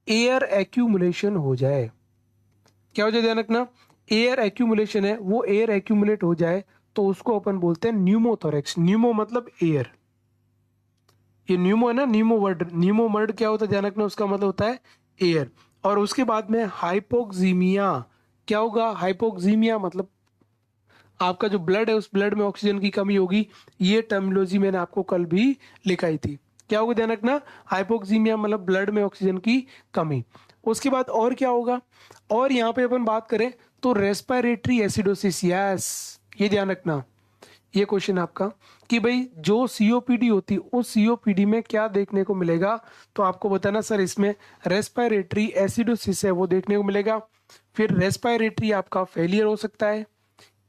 [SPEAKER 1] एयर एक्यूमुलेशन हो जाए। क्या हो जाए, ध्यान रखना, एयर एक्यूमुलेशन है, वो एयर एक्यूमुलेट हो जाए तो उसको अपन बोलते हैं न्यूमोथोरेक्स। न्यूमो मतलब एयर, ये न्यूमो है ना, न्यूमो वर्ड क्या होता है, ध्यान रखना, उसका मतलब होता है एयर। और उसके बाद में हाइपोक्सीमिया। क्या होगा? हाइपोक्सीमिया मतलब आपका जो ब्लड है उस ब्लड में ऑक्सीजन की कमी होगी। ये टर्मिनोलॉजी मैंने आपको कल भी लिखाई थी। क्या होगा, ध्यान रखना, हाइपोक्सीमिया मतलब ब्लड में ऑक्सीजन की कमी। उसके बाद और क्या होगा, और यहाँ पे अपन बात करें तो रेस्पिरेटरी एसिडोसिस। यस, ये ध्यान रखना, ये क्वेश्चन आपका कि भाई जो सीओपीडी होती है उस सीओपीडी में क्या देखने को मिलेगा, तो आपको बताना सर इसमें रेस्पिरेटरी एसिडोसिस है वो देखने को मिलेगा। फिर रेस्पिरेटरी आपका फेलियर हो सकता है,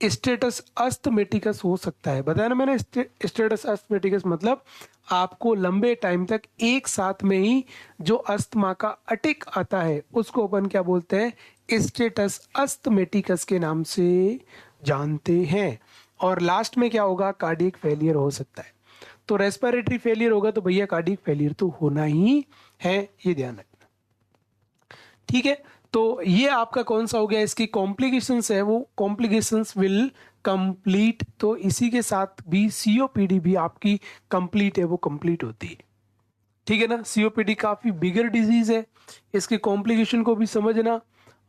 [SPEAKER 1] स्टेटस अस्थमेटिकस हो सकता है। बताया ना मैंने, स्टेटस अस्थमेटिकस मतलब आपको लंबे टाइम तक एक साथ में ही जो अस्थमा का अटैक आता है उसको अपन क्या बोलते हैं, स्टेटस अस्थमेटिकस के नाम से जानते हैं। और लास्ट में क्या होगा, कार्डियक फेलियर हो सकता है। तो रेस्पिरेटरी फेलियर होगा तो भैया कार्डियक फेलियर तो होना ही है, ये ध्यान रखना। ठीक है, तो ये आपका कौन सा हो गया, इसकी कॉम्प्लिकेशंस है वो कॉम्प्लिकेशंस विल कंप्लीट। तो इसी के साथ भी सीओपीडी भी आपकी कंप्लीट है, वो कंप्लीट होती है। ठीक है ना, सीओपीडी काफी बिगर डिजीज है, इसके कॉम्प्लिकेशन को भी समझना,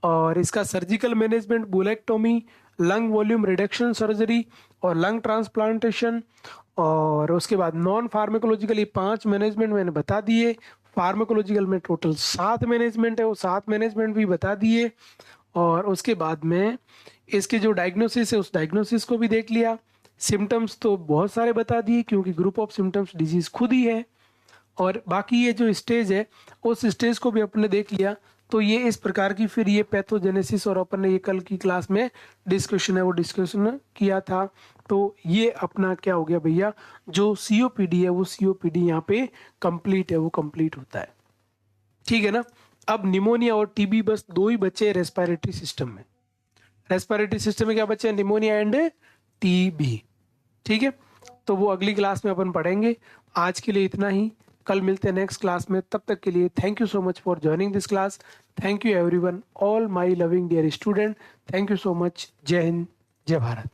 [SPEAKER 1] और इसका surgical management, bullectomy, lung volume reduction surgery और लंग ट्रांसप्लांटेशन, और उसके बाद नॉन फार्माकोलॉजिकल, ये 5 मैनेजमेंट मैंने बता दिए। फार्माकोलॉजिकल में टोटल 7 मैनेजमेंट है, वो 7 मैनेजमेंट भी बता दिए। और उसके बाद में इसके जो डायग्नोसिस है उस डायग्नोसिस को भी देख लिया। सिम्टम्स तो बहुत सारे बता दिए क्योंकि ग्रुप ऑफ सिम्टम्स डिजीज खुद ही है। और बाकी ये जो स्टेज है उस स्टेज को भी अपने देख लिया। तो ये इस प्रकार की फिर ये पैथोजेनेसिस, और अपन ने ये कल की क्लास में डिस्कशन है वो डिस्कशन किया था। तो ये अपना क्या हो गया भैया, जो सीओपीडी है वो सीओपीडी यहाँ पे कंप्लीट है, वो कंप्लीट होता है। ठीक है ना। अब निमोनिया और टीबी बस 2 ही बचे रेस्पिरेटरी सिस्टम में। रेस्पिरेटरी सिस्टम में क्या बचे, निमोनिया एंड टीबी। ठीक है, तो वो अगली क्लास में अपन पढ़ेंगे। आज के लिए इतना ही, कल मिलते हैं नेक्स्ट क्लास में। तब तक के लिए thank you so much for joining this class. Thank you everyone, all my loving dear student, thank you so much. जय हिंद, जय भारत।